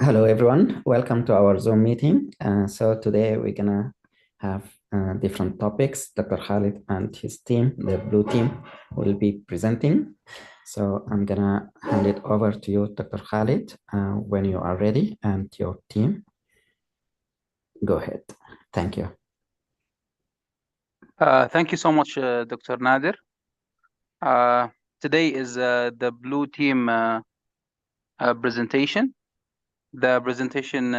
Hello, everyone. Welcome to our Zoom meeting. So today we're gonna have different topics. Dr. Khalid and his team, the blue team, will be presenting. So I'm gonna hand it over to you, Dr. Khalid, when you are ready, and your team. Go ahead. Thank you. Thank you so much, Dr. Nader. Today is the blue team presentation. The presentation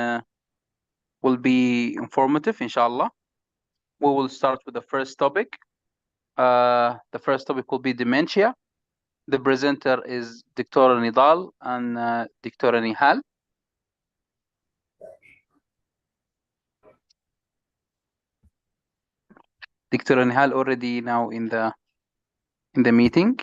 will be informative, inshallah. We will start with the first topic. The first topic will be dementia. The presenter is Dr. Nidhal and Dr. Nihal. Dr. Nihal already now in the meeting.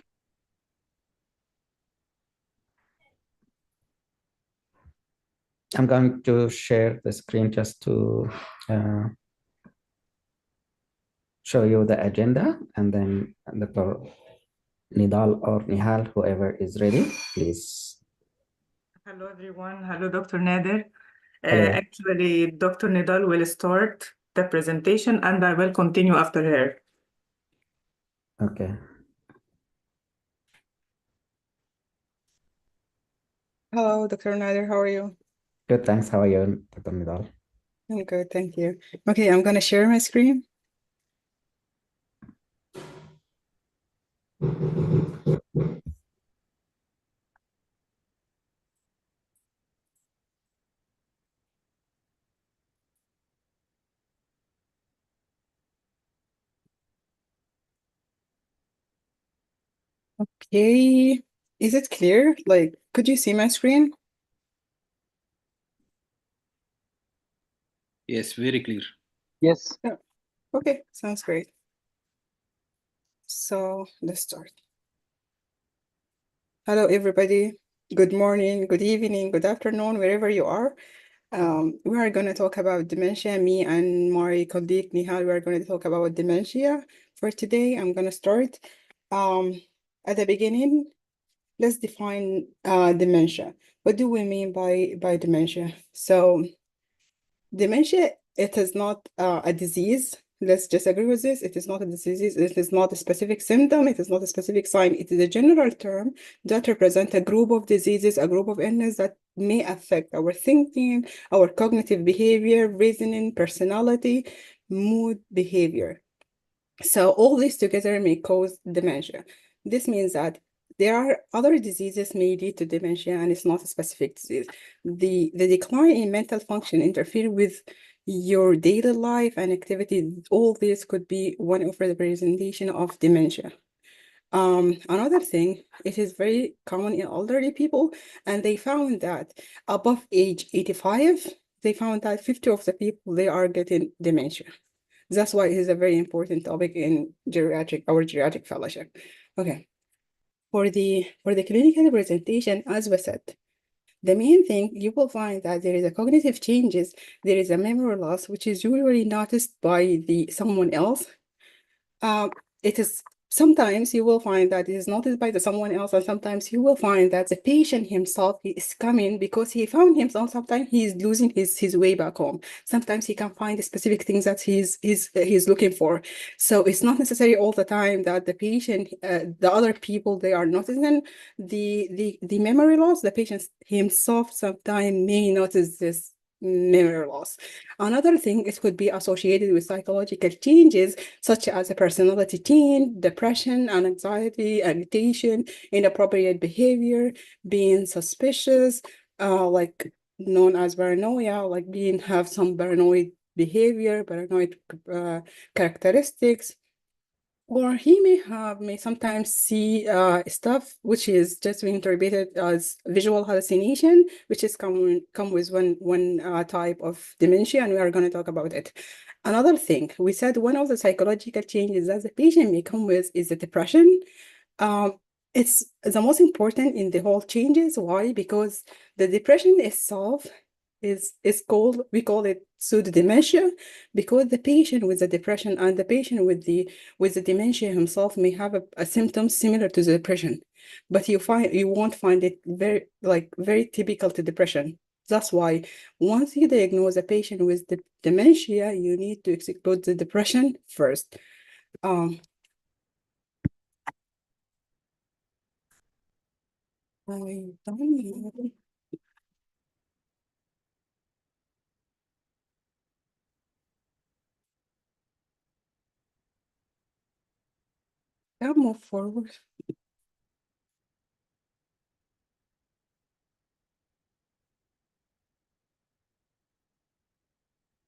I'm going to share the screen just to show you the agenda, and then Dr. Nidhal or Nihal, whoever is ready, please. Hello, everyone. Hello, Dr. Nader. Hello. Actually, Dr. Nidhal will start the presentation and I will continue after her. Okay. Hello, Dr. Nader. How are you? Good, thanks. How are you, Dr. Nidhal? I'm good, thank you. Okay, I'm going to share my screen. Okay, is it clear? Like, could you see my screen? Yes, very clear. Yes. Yeah. Okay, sounds great. So let's start. Hello, everybody. Good morning, good evening, good afternoon, wherever you are. We are going to talk about dementia. Me and my colleague Nihal, we are going to talk about dementia. For today, I'm going to start. At the beginning, let's define dementia. What do we mean by dementia? So dementia, it is not a disease. Let's just agree with this. It is not a disease. It is not a specific symptom. It is not a specific sign. It is a general term that represents a group of diseases, a group of illness that may affect our thinking, our cognitive behavior, reasoning, personality, mood, behavior. So all these together may cause dementia. This means that there are other diseases may lead to dementia, and it's not a specific disease. The decline in mental function interfere with your daily life and activity. All this could be one of the representation of dementia. Another thing, it is very common in elderly people, and they found that above age 85, they found that 50 of the people, they are getting dementia. That's why it is a very important topic in our geriatric fellowship. Okay. For the clinical presentation, as we said, the main thing you will find that there is a cognitive changes, there is a memory loss, which is usually noticed by someone else. It is sometimes you will find that it is noticed by someone else, and sometimes you will find that the patient himself is coming because he found himself. Sometimes he is losing his way back home. Sometimes he can find the specific things that he's looking for. So it's not necessary all the time that the patient, the other people, they are noticing the memory loss. The patient himself sometimes may notice this memory loss. Another thing, it could be associated with psychological changes such as a personality change, depression and anxiety, agitation, inappropriate behavior, being suspicious, like known as paranoia, like have some paranoid behavior, paranoid characteristics. Or he may sometimes see stuff which is just being interpreted as visual hallucination, which is come with one type of dementia, and we are going to talk about it. Another thing, we said one of the psychological changes that the patient may come with is the depression. It's the most important in the whole changes. Why? Because the depression itself is called, we call it pseudo-dementia, because the patient with the depression and the patient with the dementia himself may have a symptom similar to the depression, but you won't find it very typical to depression. That's why once you diagnose a patient with dementia, you need to exclude the depression first. I'll move forward.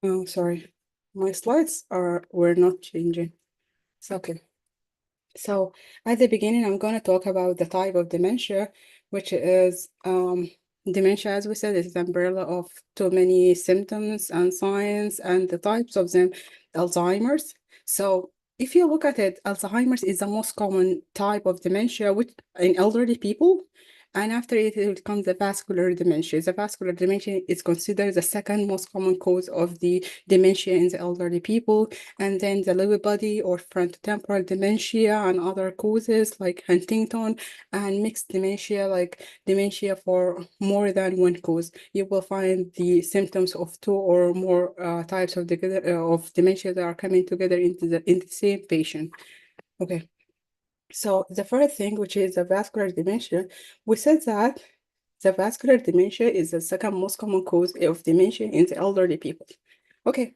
Oh, sorry. My slides were not changing. It's okay. So at the beginning, I'm going to talk about the type of dementia, which is dementia, as we said, is an umbrella of too many symptoms and signs, and the types of them, Alzheimer's. So if you look at it, Alzheimer's is the most common type of dementia in elderly people. And after it comes the vascular dementia. The vascular dementia is considered the second most common cause of the dementia in the elderly people. And then the Lewy body or frontotemporal dementia and other causes like Huntington and mixed dementia, like dementia for more than one cause. You will find the symptoms of two or more types of dementia that are coming together into the same patient. Okay. So the first thing, which is the vascular dementia, we said that the vascular dementia is the second most common cause of dementia in the elderly people. Okay.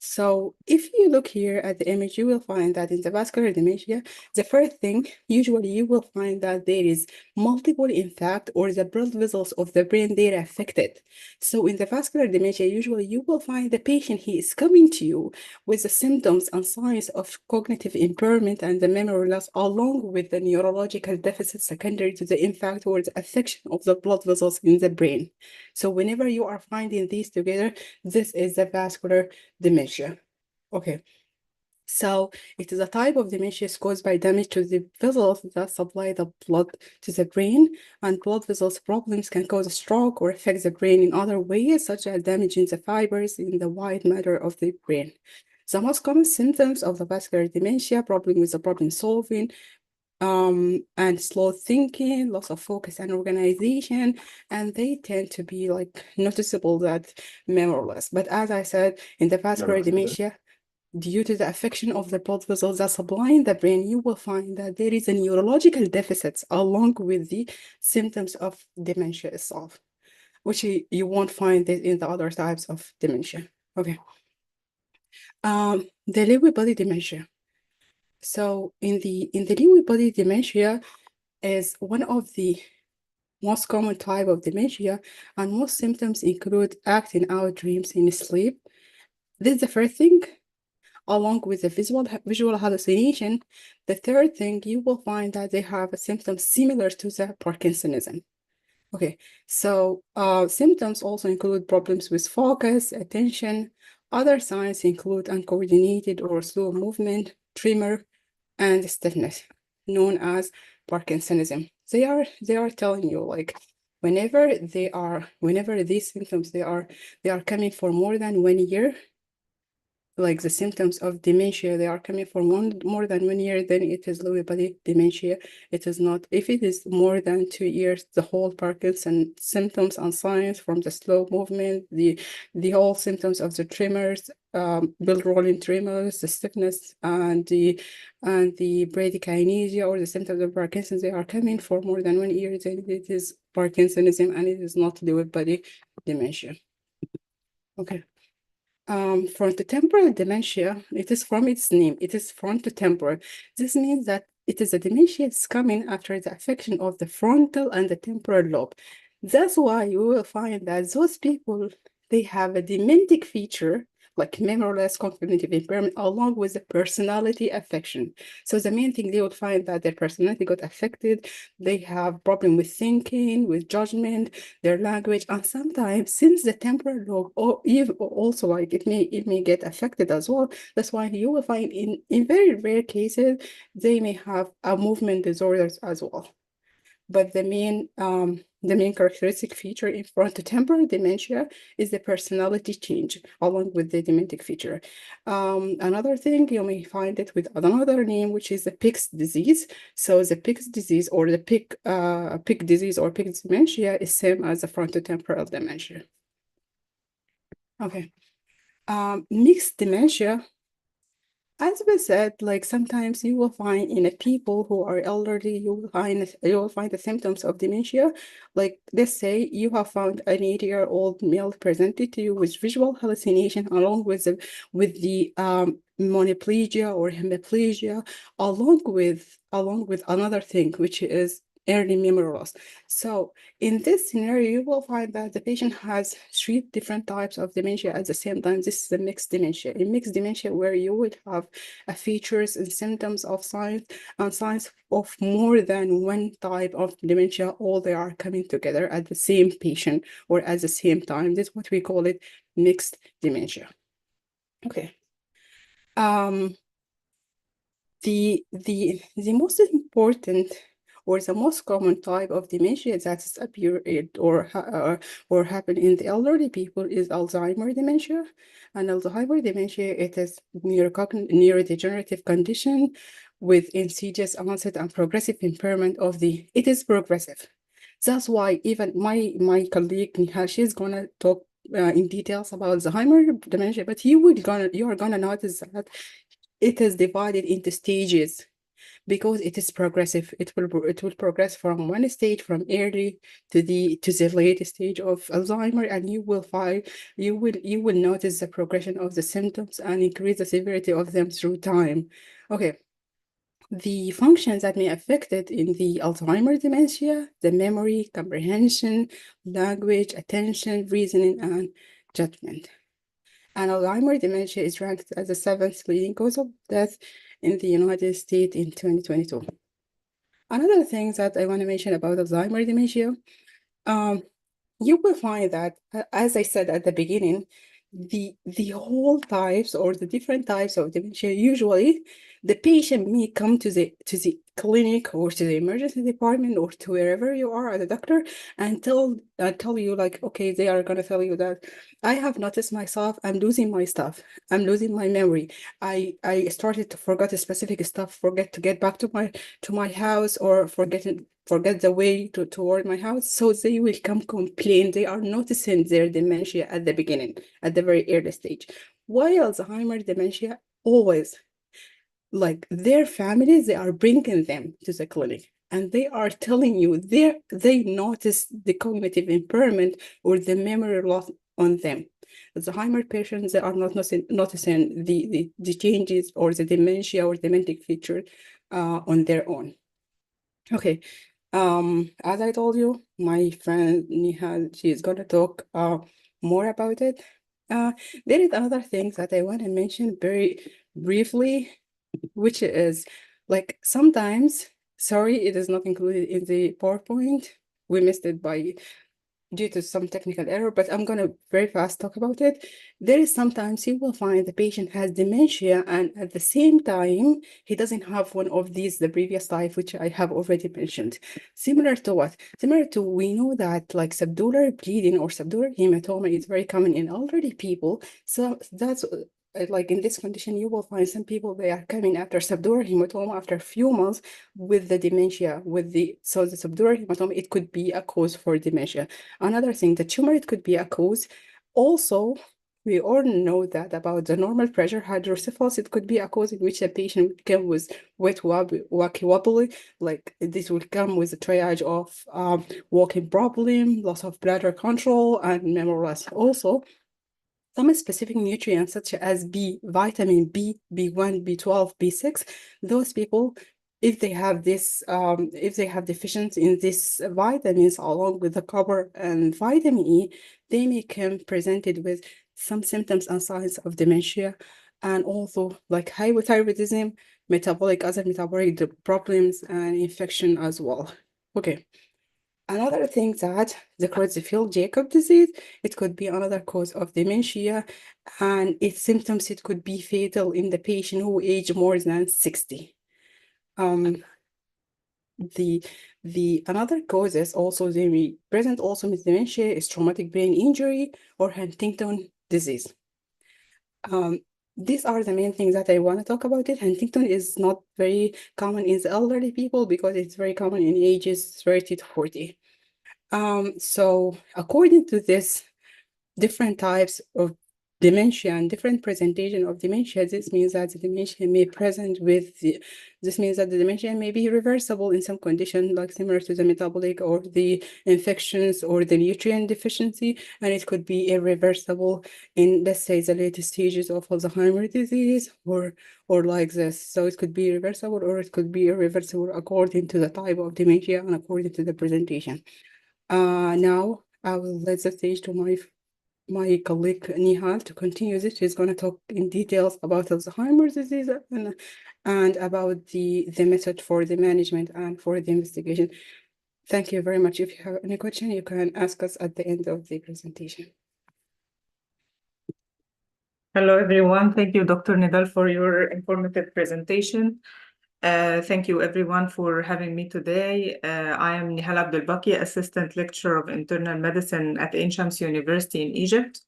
So if you look here at the image, you will find that in the vascular dementia, the first thing, usually you will find that there is multiple infarct or the blood vessels of the brain, they're affected. So in the vascular dementia, usually you will find the patient, he is coming to you with the symptoms and signs of cognitive impairment and the memory loss, along with the neurological deficit secondary to the infarct or the affection of the blood vessels in the brain. So whenever you are finding these together, this is the vascular dementia. Okay, so it is a type of dementia caused by damage to the vessels that supply the blood to the brain, and blood vessels problems can cause a stroke or affect the brain in other ways, such as damaging the fibers in the white matter of the brain. The most common symptoms of the vascular dementia, problem with the problem solving, and slow thinking, loss of focus and organization, and they tend to be like noticeable that memoryless. But as I said, in the vascular dementia, due to the affection of the blood vessels that supply the brain, you will find that there is a neurological deficits along with the symptoms of dementia itself, which you won't find it in the other types of dementia. Okay. The Lewy body dementia. So in the Lewy body dementia is one of the most common type of dementia, and most symptoms include acting out dreams in sleep. This is the first thing, along with the visual hallucination. The third thing, you will find that they have a symptom similar to the Parkinsonism. Okay, so symptoms also include problems with focus, attention. Other signs include uncoordinated or slow movement, tremor, and stiffness, known as Parkinsonism. They are telling you, like, whenever these symptoms they are coming for more than 1 year, like the symptoms of dementia, they are coming for more than 1 year, then it is Lewy body dementia. It is not. If it is more than 2 years, the whole Parkinson symptoms and signs from the slow movement, the whole symptoms of the tremors, bill rolling tremors, the stiffness, and the bradykinesia or the symptoms of Parkinson's, they are coming for more than 1 year, then it is Parkinsonism and it is not Lewy body dementia. Okay. Frontotemporal dementia, it is from its name, it is frontotemporal. This means that it is a dementia that's coming after the affection of the frontal and the temporal lobe. That's why you will find that those people, they have a dementic feature, like memory loss, cognitive impairment, along with the personality affection. So the main thing, they will find that their personality got affected. They have problem with thinking, with judgment, their language, and sometimes since the temporal lobe, or even also like it may get affected as well. That's why you will find in very rare cases they may have a movement disorders as well. But the main characteristic feature in frontotemporal dementia is the personality change, along with the dementic feature. Another thing, you may find it with another name, which is the Pick's disease. So the Pick's disease or the Pick disease or Pick's dementia is same as the frontotemporal dementia. Okay. Mixed dementia, as we said, like sometimes you will find in a people who are elderly, you will find the symptoms of dementia. Like let's say you have found an 80-year-old male presented to you with visual hallucination along with the monoplegia or hemiplegia, along with another thing, which is early memory loss. So in this scenario, you will find that the patient has 3 different types of dementia at the same time. This is a mixed dementia. A mixed dementia where you would have features and symptoms of signs of more than one type of dementia, all they are coming together at the same patient or at the same time. This is what we call it mixed dementia. Okay. The most important or the most common type of dementia that is appear or happen in the elderly people is Alzheimer dementia. And Alzheimer dementia, it is neurodegenerative condition with insidious onset and progressive impairment of the. It is progressive. That's why even my colleague Nihal, she's gonna talk in details about Alzheimer dementia, but you are gonna notice that it is divided into stages because it is progressive. It will progress from one stage, from early to the late stage of Alzheimer, and you will notice the progression of the symptoms and increase the severity of them through time. Okay. The functions that may affect it in the Alzheimer dementia, the memory, comprehension, language, attention, reasoning, and judgment. And Alzheimer dementia is ranked as the 7th leading cause of death in the United States in 2022. Another thing that I want to mention about Alzheimer dementia, you will find that, as I said at the beginning, the whole types or the different types of dementia, usually the patient may come to the clinic or to the emergency department or to wherever you are as a doctor and tell you like, okay, they are going to tell you that I have noticed myself, I'm losing my stuff, I'm losing my memory, I started to forget a specific stuff, forget to get back to my house, or forget the way toward my house. So they will come complain. They are noticing their dementia at the beginning, at the very early stage. While Alzheimer dementia, always, like their families, they are bringing them to the clinic and they are telling you they notice the cognitive impairment or the memory loss on them. Alzheimer patients, they are not noticing the changes or the dementia or dementic feature on their own. Okay. As I told you, my friend Nihal, she is going to talk more about it. There is another thing that I want to mention very briefly, which is like sometimes, sorry, it is not included in the PowerPoint. We missed it due to some technical error, but I'm going to very fast talk about it. There is sometimes you will find the patient has dementia and at the same time, he doesn't have one of these, the previous type, which I have already mentioned. Similar to what? Similar to, we know that like subdural bleeding or subdural hematoma is very common in elderly people. So that's like in this condition, you will find some people, they are coming after subdural hematoma after a few months with the dementia, so the subdural hematoma, it could be a cause for dementia. Another thing, the tumor, it could be a cause. Also, we all know that about the normal pressure hydrocephalus, it could be a cause in which a patient would come with wacky wobbly, like this will come with a triage of walking problem, loss of bladder control, and memory loss. Also, some specific nutrients such as vitamin B, B1, B12, B6, those people, if they have deficiency in these vitamins along with the copper and vitamin E, they may come presented with some symptoms and signs of dementia, and also like hypothyroidism, other metabolic problems, and infection as well. Okay. Another thing that the Creutzfeldt-Jakob disease, it could be another cause of dementia, and its symptoms, it could be fatal in the patient who age more than 60. The another causes also they may present also with dementia is traumatic brain injury or Huntington disease. These are the main things that I want to talk about it. Huntington is not very common in the elderly people because it's very common in ages 30 to 40. So according to this, different types of dementia and different presentation of dementia. This means that the dementia may present with this means that the dementia may be reversible in some condition, like similar to the metabolic or the infections or the nutrient deficiency, and it could be irreversible in, let's say, the latest stages of Alzheimer's disease or like this. So it could be reversible or it could be irreversible according to the type of dementia and according to the presentation. Now I will let the stage to my colleague Nihal to continue this. She's going to talk in details about Alzheimer's disease and about the method for the management and for the investigation. Thank you very much. If you have any question, you can ask us at the end of the presentation. Hello, everyone. Thank you, Dr. Nidhal, for your informative presentation. Thank you, everyone, for having me today. I am Nihal Abdelbaqi, Assistant Lecturer of Internal Medicine at Ain Shams University in Egypt.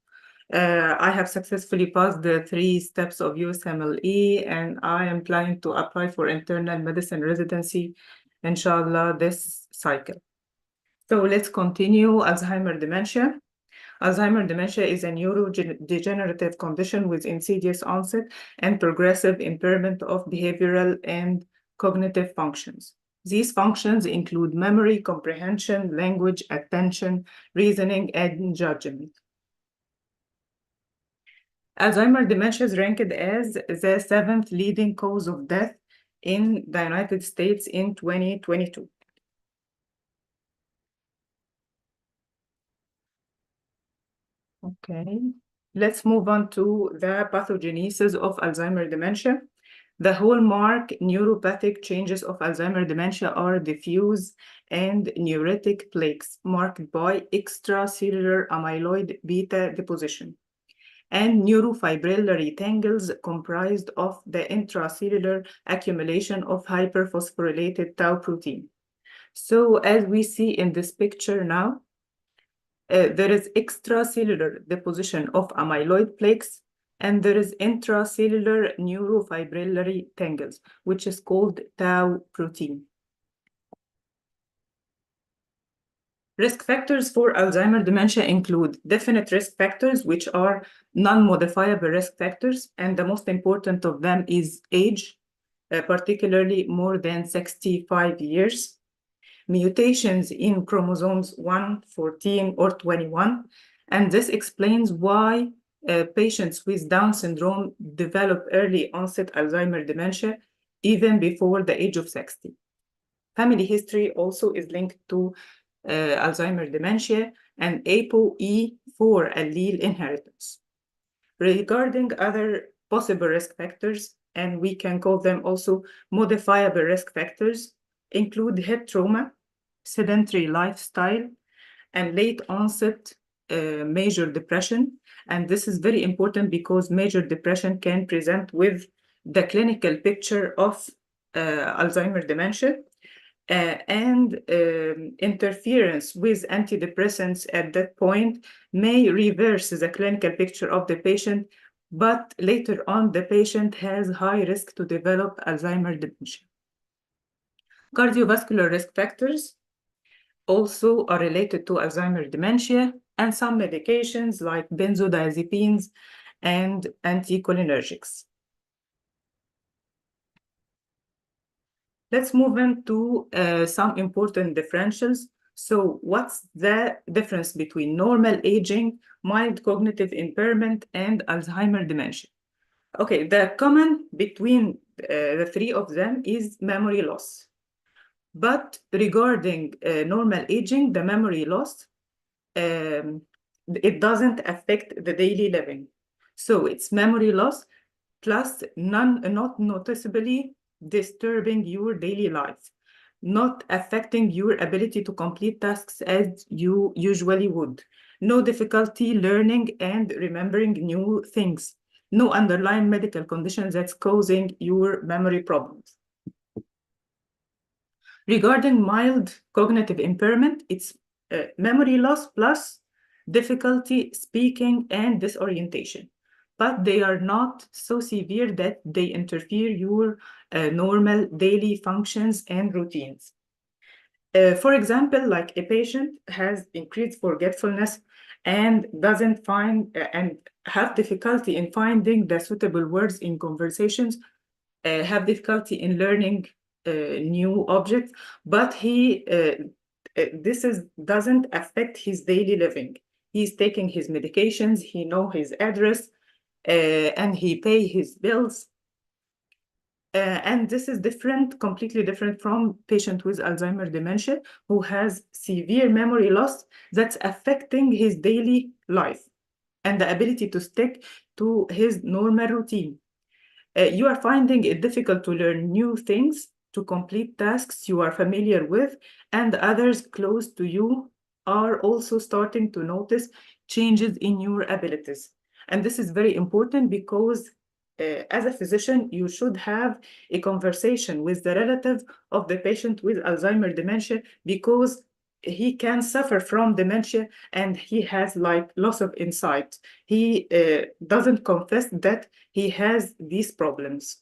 I have successfully passed the 3 steps of USMLE, and I am planning to apply for internal medicine residency, inshallah, this cycle. So let's continue. Alzheimer's dementia. Alzheimer's dementia is a neurodegenerative condition with insidious onset and progressive impairment of behavioral and cognitive functions. These functions include memory, comprehension, language, attention, reasoning, and judgment. Alzheimer's dementia is ranked as the 7th leading cause of death in the United States in 2022. Okay, let's move on to the pathogenesis of Alzheimer's dementia. The hallmark neuropathic changes of Alzheimer's dementia are diffuse and neuritic plaques marked by extracellular amyloid beta deposition and neurofibrillary tangles comprised of the intracellular accumulation of hyperphosphorylated tau protein. So as we see in this picture now, there is extracellular deposition of amyloid plaques, and there is intracellular neurofibrillary tangles, which is called tau protein. Risk factors for Alzheimer's dementia include definite risk factors, which are non-modifiable risk factors, and the most important of them is age, particularly more than 65 years. Mutations in chromosomes 1, 14, or 21, and this explains why patients with Down syndrome develop early onset Alzheimer's dementia even before the age of 60. Family history also is linked to Alzheimer's dementia and ApoE4 allele inheritance. Regarding other possible risk factors, and we can call them also modifiable risk factors, include head trauma, sedentary lifestyle, and late onset major depression. And this is very important because major depression can present with the clinical picture of Alzheimer's dementia. And interference with antidepressants at that point may reverse the clinical picture of the patient, but later on the patient has high risk to develop Alzheimer's dementia. Cardiovascular risk factors also are related to Alzheimer's dementia, and some medications like benzodiazepines and anticholinergics. Let's move into some important differentials. So what's the difference between normal aging, mild cognitive impairment, and Alzheimer's dementia? Okay, the common between the 3 of them is memory loss. But regarding normal aging, the memory loss, it doesn't affect the daily living. So it's memory loss plus not noticeably disturbing your daily life, not affecting your ability to complete tasks as you usually would, no difficulty learning and remembering new things, no underlying medical conditions that's causing your memory problems. Regarding mild cognitive impairment, it's memory loss plus difficulty speaking and disorientation, but they are not so severe that they interfere your normal daily functions and routines. For example, like a patient has increased forgetfulness and doesn't find and have difficulty in finding the suitable words in conversations, have difficulty in learning new objects, but doesn't affect his daily living. He's taking his medications, he knows his address, and he pay his bills. And this is completely different from patient with Alzheimer's dementia who has severe memory loss that's affecting his daily life and the ability to stick to his normal routine. You are finding it difficult to learn new things, to complete tasks you are familiar with, and others close to you are also starting to notice changes in your abilities. And this is very important because as a physician, you should have a conversation with the relative of the patient with Alzheimer's dementia because he can suffer from dementia and he has like loss of insight. He doesn't confess that he has these problems.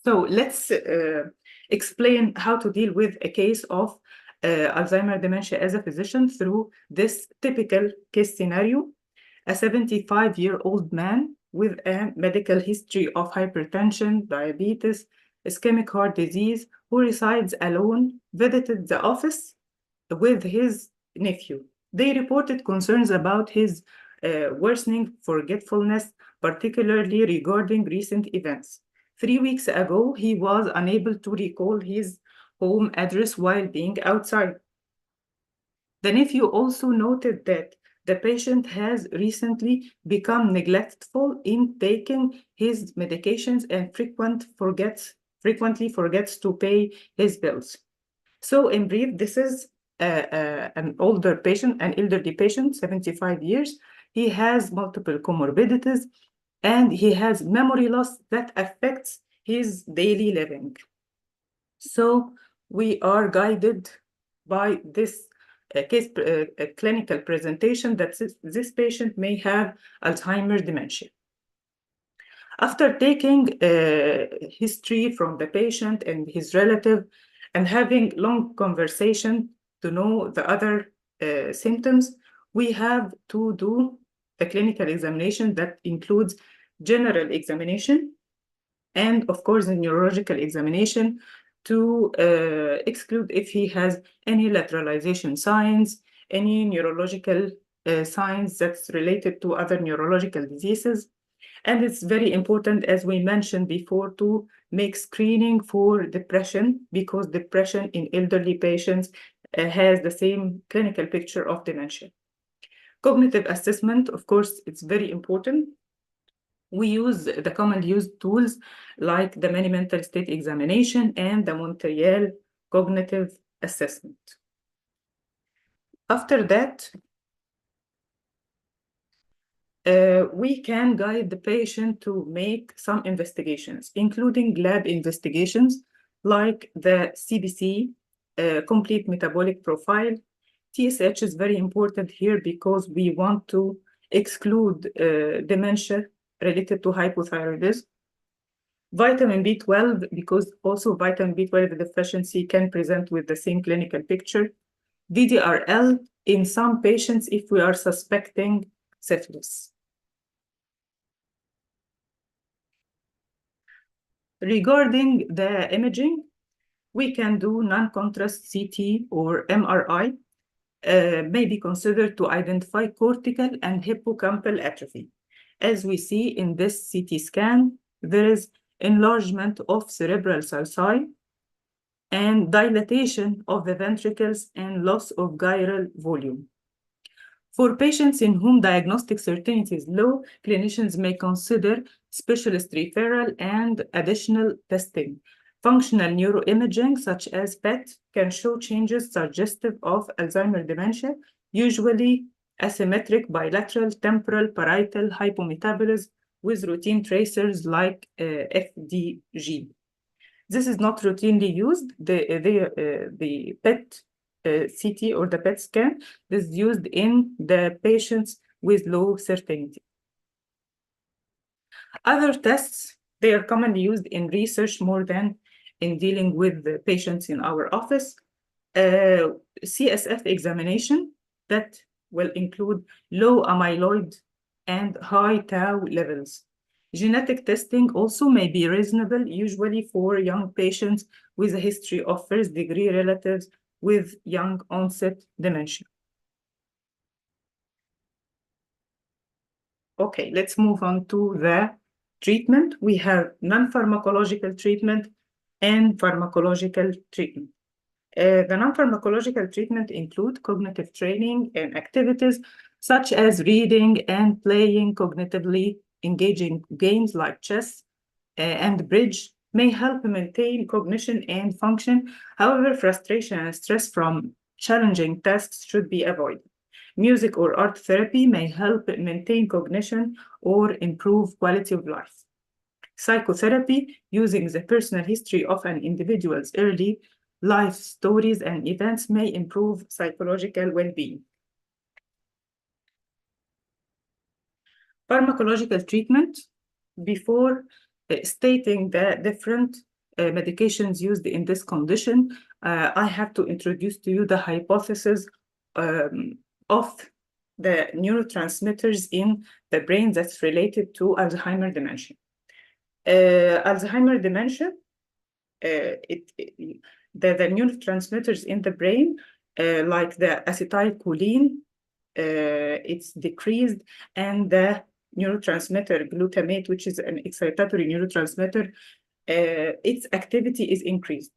So let's explain how to deal with a case of Alzheimer's dementia as a physician through this typical case scenario. A 75-year-old man with a medical history of hypertension, diabetes, ischemic heart disease, who resides alone, visited the office with his nephew. They reported concerns about his worsening forgetfulness, particularly regarding recent events. 3 weeks ago, he was unable to recall his home address while being outside. The nephew also noted that the patient has recently become neglectful in taking his medications and frequently forgets to pay his bills. So in brief, this is an elderly patient, 75 years. He has multiple comorbidities and he has memory loss that affects his daily living. So we are guided by this clinical presentation that this patient may have Alzheimer's dementia. After taking history from the patient and his relative and having long conversation to know the other symptoms, we have to do a clinical examination that includes general examination and, of course, a neurological examination to exclude if he has any lateralization signs, any neurological signs that's related to other neurological diseases. And it's very important, as we mentioned before, to make screening for depression because depression in elderly patients has the same clinical picture of dementia. Cognitive assessment, of course, it's very important. We use the commonly used tools like the Many Mental State Examination and the Montreal Cognitive Assessment. After that, we can guide the patient to make some investigations, including lab investigations like the CBC, complete metabolic profile. TSH is very important here because we want to exclude dementia related to hypothyroidism. Vitamin B12, because also vitamin B12 deficiency can present with the same clinical picture. VDRL in some patients if we are suspecting syphilis. Regarding the imaging, we can do non-contrast CT or MRI, may be considered to identify cortical and hippocampal atrophy. As we see in this CT scan, there is enlargement of cerebral sulci and dilatation of the ventricles and loss of gyral volume. For patients in whom diagnostic certainty is low, clinicians may consider specialist referral and additional testing. Functional neuroimaging, such as PET, can show changes suggestive of Alzheimer's dementia, usually asymmetric bilateral temporal parietal hypometabolism with routine tracers like FDG. This is not routinely used. The PET CT or the PET scan is used in the patients with low certainty. Other tests, they are commonly used in research more than in dealing with the patients in our office. CSF examination that will include low amyloid and high tau levels. Genetic testing also may be reasonable, usually for young patients with a history of first-degree relatives with young onset dementia. Okay, let's move on to the treatment. We have non-pharmacological treatment and pharmacological treatment. The non-pharmacological treatment include cognitive training and activities such as reading and playing cognitively engaging games like chess and bridge may help maintain cognition and function. However, frustration and stress from challenging tasks should be avoided. Music or art therapy may help maintain cognition or improve quality of life. Psychotherapy, using the personal history of an individual's early life stories and events, may improve psychological well-being. Pharmacological treatment, before stating the different medications used in this condition, I have to introduce to you the hypothesis of the neurotransmitters in the brain that's related to Alzheimer's dementia. Alzheimer's dementia, the neurotransmitters in the brain, like the acetylcholine, it's decreased, and the neurotransmitter glutamate, which is an excitatory neurotransmitter, its activity is increased.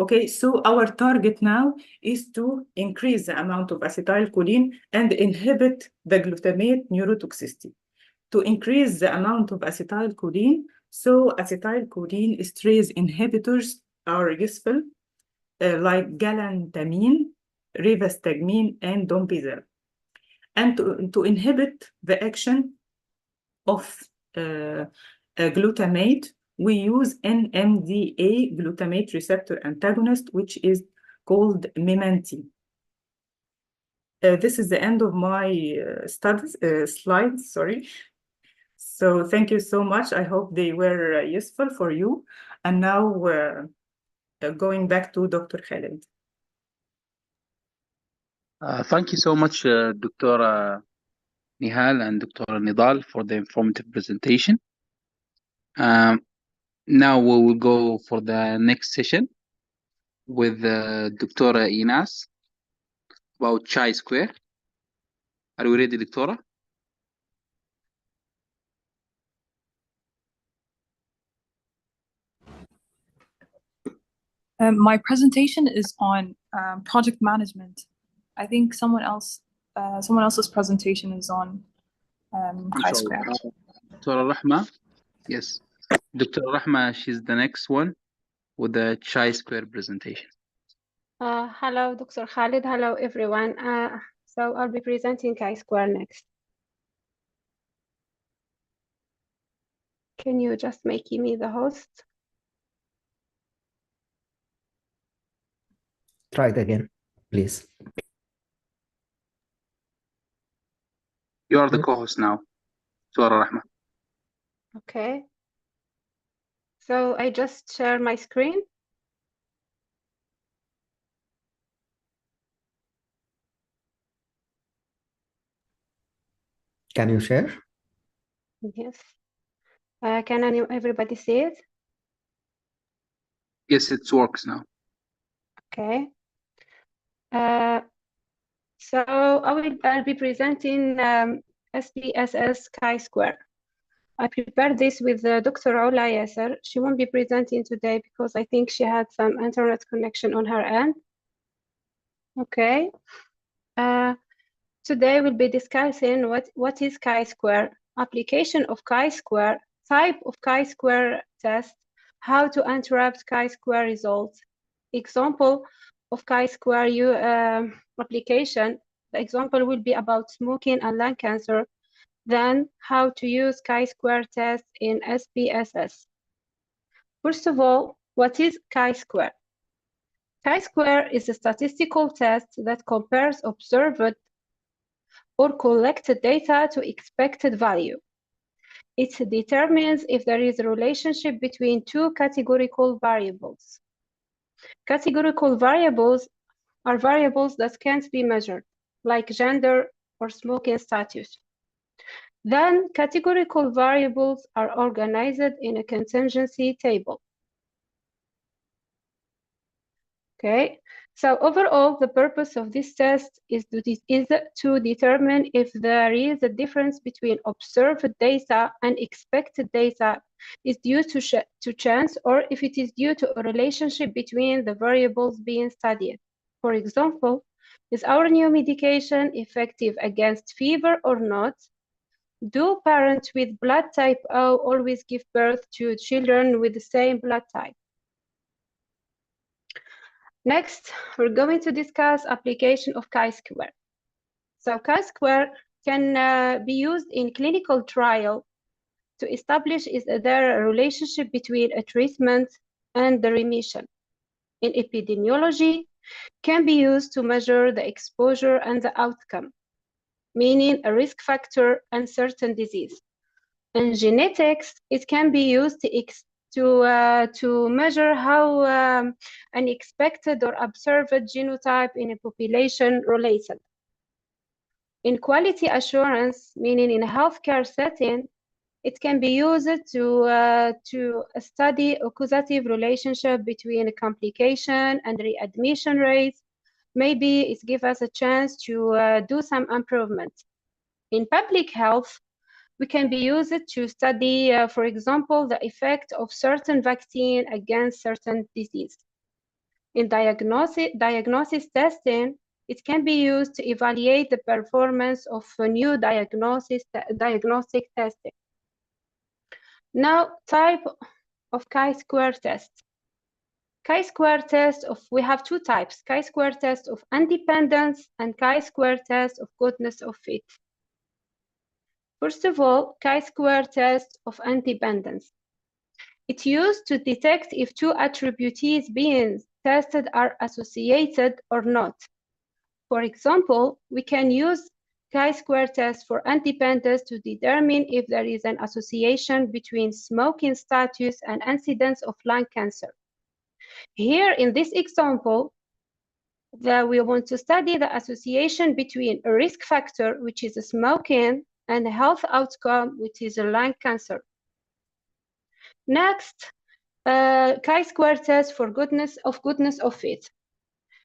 Okay, so our target now is to increase the amount of acetylcholine and inhibit the glutamate neurotoxicity. To increase the amount of acetylcholine, so acetylcholine esterase inhibitors are useful, like galantamine, rivastigmine, and domperidone. And to inhibit the action of glutamate, we use NMDA glutamate receptor antagonist, which is called Memantine. This is the end of my slides, sorry. So thank you so much. I hope they were useful for you. And now going back to Dr. Khaled. Thank you so much, Dr. Nihal and Dr. Nidhal, for the informative presentation. Now we will go for the next session with Dr. Einas about chi-square. Are we ready, Doctora? My presentation is on project management. I think someone else's presentation is on chi-square. Dr. Rahma, yes. Dr. Rahma, she's the next one with the chi-square presentation. Hello, Dr. Khalid. Hello, everyone. So I'll be presenting chi-square next. Can you just make me the host? Try it again, please. You are the co-host now, Dr. Rahma. Okay. So I just share my screen. Can you share? Yes. Can everybody see it? Yes, it works now. Okay. So I'll be presenting SPSS chi-square. I prepared this with Dr. Ola Yasir. She won't be presenting today because I think she had some internet connection on her end. Okay. Today we'll be discussing what is chi-square, application of chi-square, type of chi-square test, how to interrupt chi-square results, example of chi-square application. The example will be about smoking and lung cancer. Then how to use chi-square test in SPSS. First of all, what is chi-square? Chi-square is a statistical test that compares observed or collected data to expected value. It determines if there is a relationship between two categorical variables. Categorical variables are variables that can't be measured, like gender or smoking status. Then categorical variables are organized in a contingency table. Okay, so overall, the purpose of this test is to determine if there is a difference between observed data and expected data is due to chance, or if it is due to a relationship between the variables being studied. For example, is our new medication effective against fever or not? Do parents with blood type O always give birth to children with the same blood type? Next, we're going to discuss application of chi-square. So chi-square can be used in clinical trial to establish is there a relationship between a treatment and the remission. In epidemiology, can be used to measure the exposure and the outcome, meaning a risk factor and certain disease. In genetics, it can be used to measure how an expected or observed genotype in a population related. In quality assurance, meaning in a healthcare setting, it can be used to study a causative relationship between a complication and readmission rates. Maybe it gives us a chance to do some improvement. In public health, we can be used to study, for example, the effect of certain vaccine against certain disease. In diagnosis testing, it can be used to evaluate the performance of a new diagnostic testing. Now, type of chi-square test. Chi-square test we have two types, chi-square test of independence and chi-square test of goodness of fit. First of all, chi-square test of independence. It's used to detect if two attributes being tested are associated or not. For example, we can use chi-square test for independence to determine if there is an association between smoking status and incidence of lung cancer. Here in this example, we want to study the association between a risk factor, which is smoking, and a health outcome, which is a lung cancer. Next, chi-square test for goodness of fit.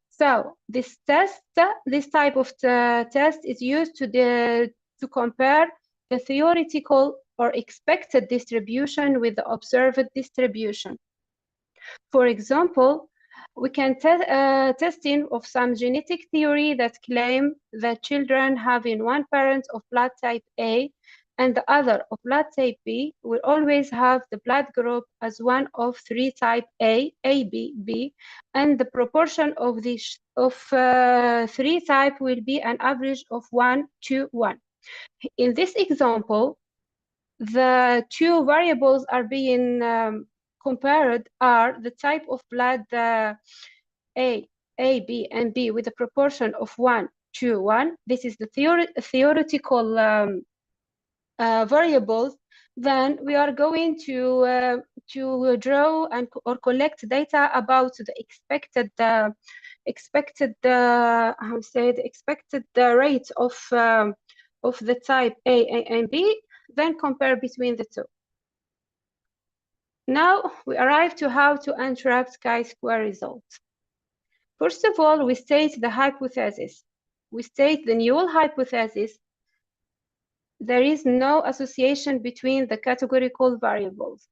So this type of test is used to compare the theoretical or expected distribution with the observed distribution. For example, we can testing of some genetic theory that claim that children having one parent of blood type A and the other of blood type B will always have the blood group as one of three type A, AB, B, and the proportion of these three type will be an average of 1 to 1. In this example, the two variables are being compared are the type of blood A, B, and B with a proportion of 1 to 1. This is the theoretical variables. Then we are going to draw or collect data about the expected rate of the type A and B, then compare between the two. Now we arrive to how to interrupt chi-square results. First of all, we state the hypothesis. We state the null hypothesis. There is no association between the categorical variables.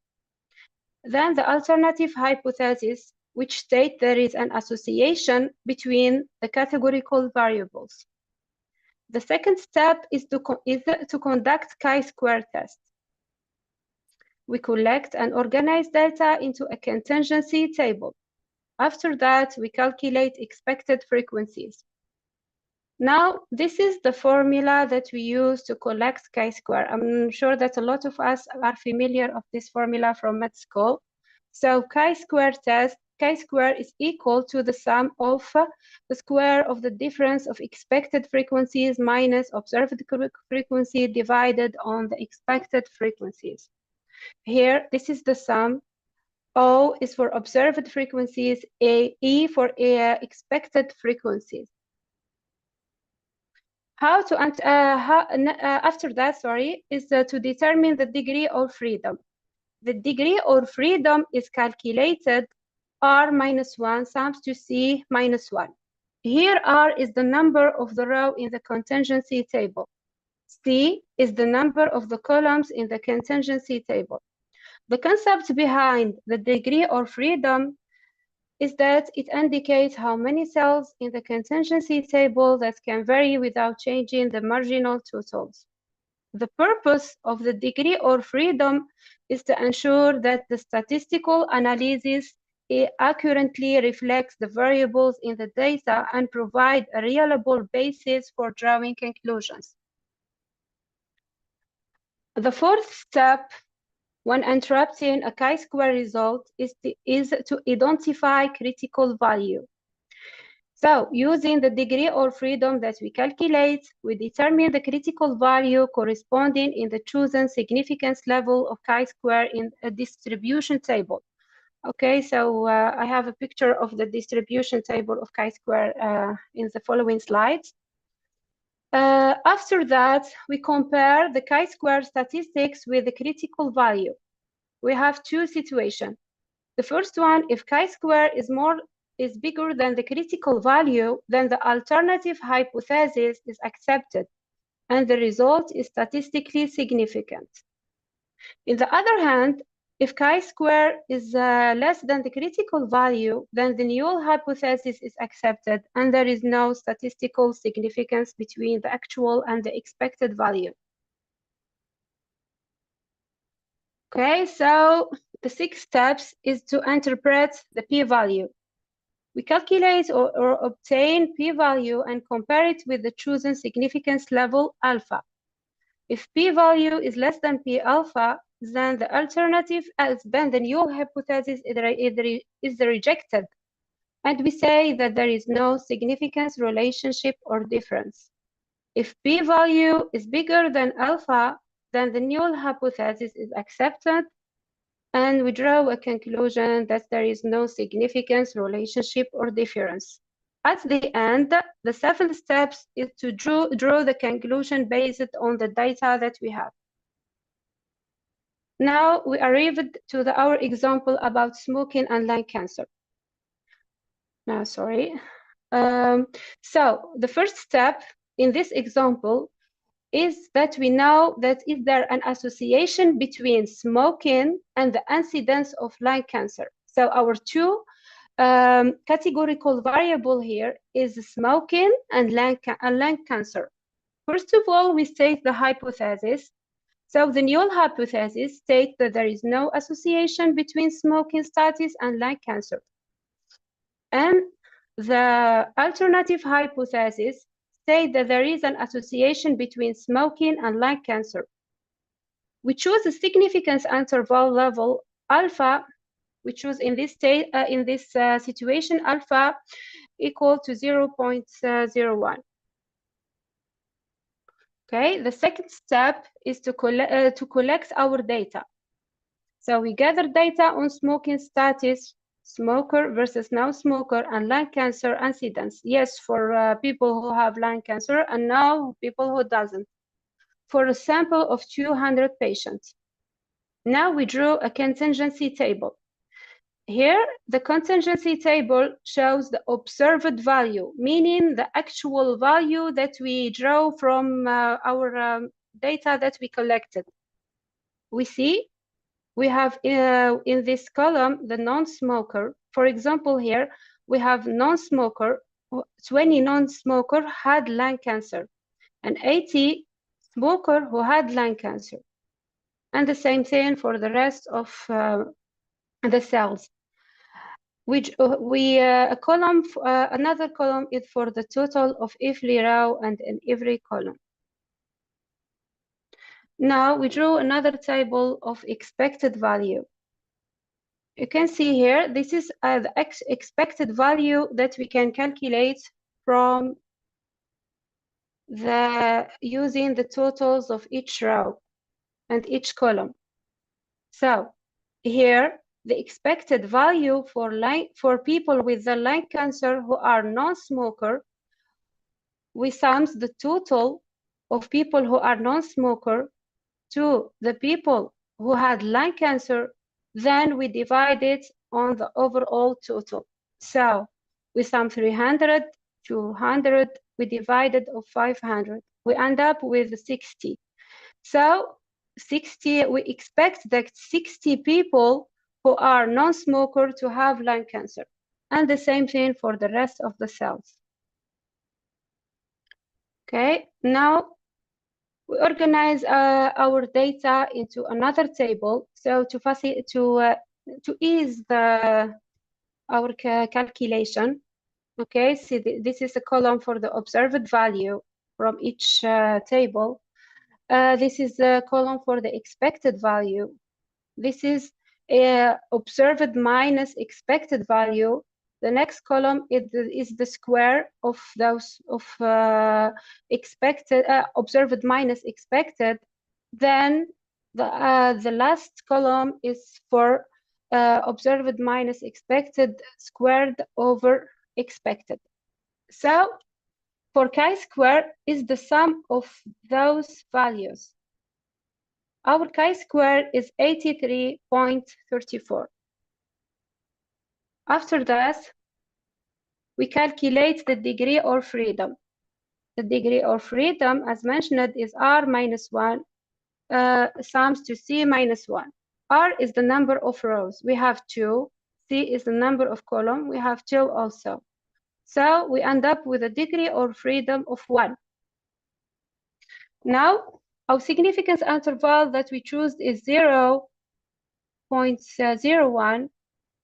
Then the alternative hypothesis, which state there is an association between the categorical variables. The second step is to conduct chi-square test. We collect and organize data into a contingency table. After that, we calculate expected frequencies. Now, this is the formula that we use to collect chi-square. I'm sure that a lot of us are familiar of this formula from med school. So chi-square test, chi-square is equal to the sum of the square of the difference of expected frequencies minus observed frequency divided on the expected frequencies. Here, this is the sum O is for observed frequencies, E for expected frequencies. After that, is to determine the degree of freedom. The degree of freedom is calculated R minus 1 sums to C minus 1. Here R is the number of the row in the contingency table. C is the number of the columns in the contingency table. The concept behind the degree of freedom is that it indicates how many cells in the contingency table that can vary without changing the marginal totals. The purpose of the degree of freedom is to ensure that the statistical analysis accurately reflects the variables in the data and provide a reliable basis for drawing conclusions. The fourth step when interpreting a chi-square result is to identify critical value. So using the degree of freedom that we calculate, we determine the critical value corresponding in the chosen significance level of chi-square in a distribution table. Okay, so I have a picture of the distribution table of chi-square in the following slides. After that, we compare the chi-square statistics with the critical value. We have two situations. The first one, if chi-square is bigger than the critical value, then the alternative hypothesis is accepted, and the result is statistically significant. On the other hand, if chi-square is less than the critical value, then the null hypothesis is accepted, and there is no statistical significance between the actual and the expected value. Okay, so the 6 steps is to interpret the p-value. We calculate or obtain p-value and compare it with the chosen significance level alpha. If p-value is less than p-alpha, then the alternative, then the null hypothesis is rejected, and we say that there is no significance relationship or difference. If p-value is bigger than alpha, then the null hypothesis is accepted, and we draw a conclusion that there is no significance relationship or difference. At the end, the 7th step is to draw the conclusion based on the data that we have. Now we arrived to our example about smoking and lung cancer. So the first step in this example is that we know that is there an association between smoking and the incidence of lung cancer. So our two categorical variable here is smoking and lung cancer. First of all, we state the hypothesis. So the null hypothesis states that there is no association between smoking status and lung cancer. And the alternative hypothesis states that there is an association between smoking and lung cancer. We choose a significance interval level alpha. We choose in this situation alpha equal to 0.01. Okay, the second step is to collect our data. So we gather data on smoking status, smoker versus non-smoker, and lung cancer incidence. Yes, for people who have lung cancer, and now people who doesn't. For a sample of 200 patients. Now we drew a contingency table. Here, the contingency table shows the observed value, meaning the actual value that we draw from our data that we collected. We see we have in this column the non-smoker. For example, here we have non-smoker, 20 non-smoker had lung cancer, and 80 smoker who had lung cancer. And the same thing for the rest of the cells. Another column is for the total of every row and in every column. Now we draw another table of expected value. You can see here, this is the expected value that we can calculate from using the totals of each row and each column. So here, the expected value for people with the lung cancer who are non-smoker. We sums the total of people who are non-smoker to the people who had lung cancer, then we divide it on the overall total. So we sum 300, 200, we divided of 500. We end up with 60. So 60, we expect that 60 people who are non-smoker to have lung cancer. And the same thing for the rest of the cells. Okay, now we organize our data into another table. So to ease our calculation. Okay, so this is a column for the observed value from each table. This is a column for the expected value. This is observed minus expected value. The next column is the square of those of expected observed minus expected. Then the last column is for observed minus expected squared over expected. So for chi-square is the sum of those values. Our chi-square is 83.34. After that, we calculate the degree of freedom. The degree of freedom, as mentioned, is R minus 1, sums to C minus 1. R is the number of rows. We have 2. C is the number of columns. We have 2 also. So we end up with a degree of freedom of 1. Now, our significance interval that we choose is 0.01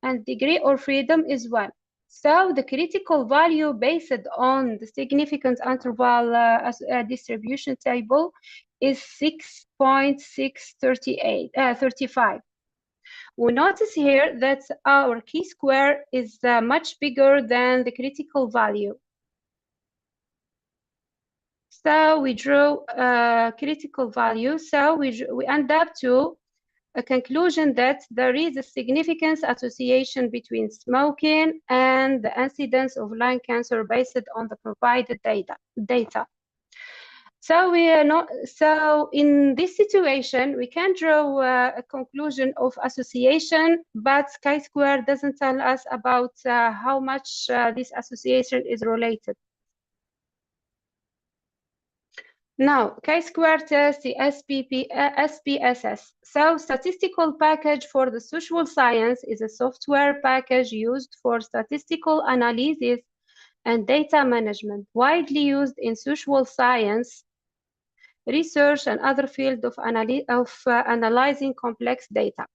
and degree of freedom is 1. So the critical value based on the significance interval distribution table is 6.635. We notice here that our chi-square is much bigger than the critical value. So we drew a critical value. So we end up to a conclusion that there is a significant association between smoking and the incidence of lung cancer based on the provided data. So so in this situation, we can draw a conclusion of association, but chi-square doesn't tell us about how much this association is related. Now, chi-square test, the SPSS. So, statistical package for the social science is a software package used for statistical analysis and data management, widely used in social science, research, and other fields of analyzing complex data.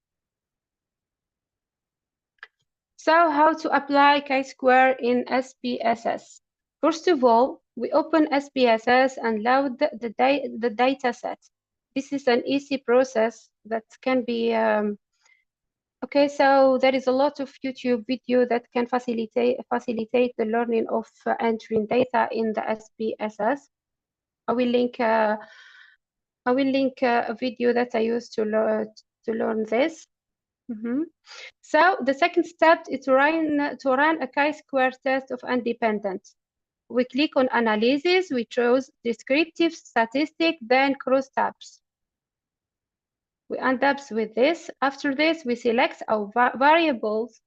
So, how to apply chi-square in SPSS? First of all, we open SPSS and load the data set. This is an easy process that can be, okay, so there is a lot of YouTube video that can facilitate the learning of entering data in the SPSS. I will link a video that I used to learn this. So the second step is to run a chi-square test of independence. We click on analysis, we choose descriptive statistic, then cross tabs. We end up with this. After this, we select our variables.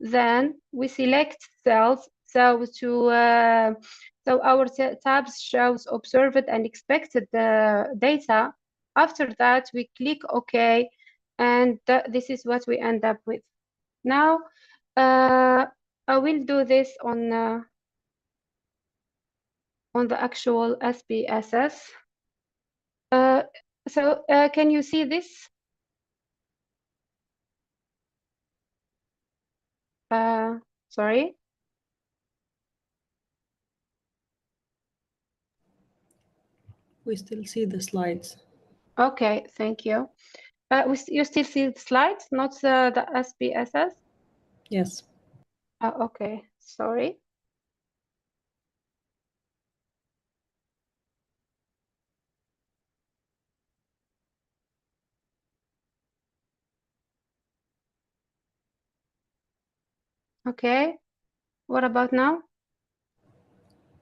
Then we select cells. So our tabs shows observed and expected data. After that, we click OK, and this is what we end up with. Now, I will do this on the actual SPSS. Can you see this? Sorry. We still see the slides. Okay, thank you. You still see the slides, not the SPSS? Yes. Okay, sorry. Okay. What about now?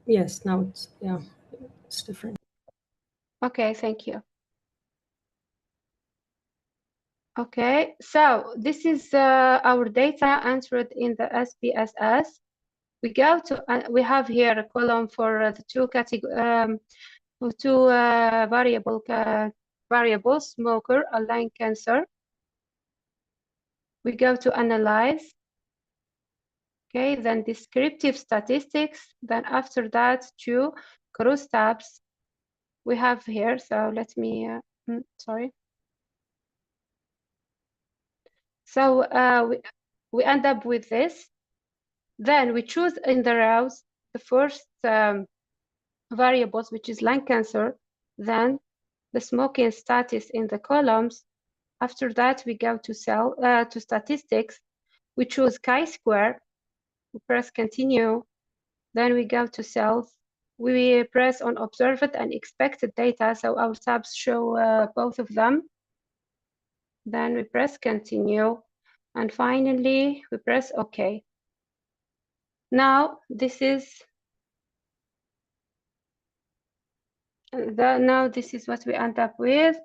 Yes, now it's, yeah, it's different. Okay, thank you. Okay, so this is our data entered in the SPSS. We go to we have here a column for the two variables, smoker and lung cancer. We go to analyze. Okay, then descriptive statistics. Then after that, two crosstabs we have here. So let me, sorry. So we end up with this. Then we choose in the rows the first variables, which is lung cancer, then the smoking status in the columns. After that, we go to to statistics. We choose chi-square, we press continue. Then we go to cells. We press on observed and expected data, so our tabs show both of them. Then we press continue. And finally, we press OK. Now, this is what we end up with.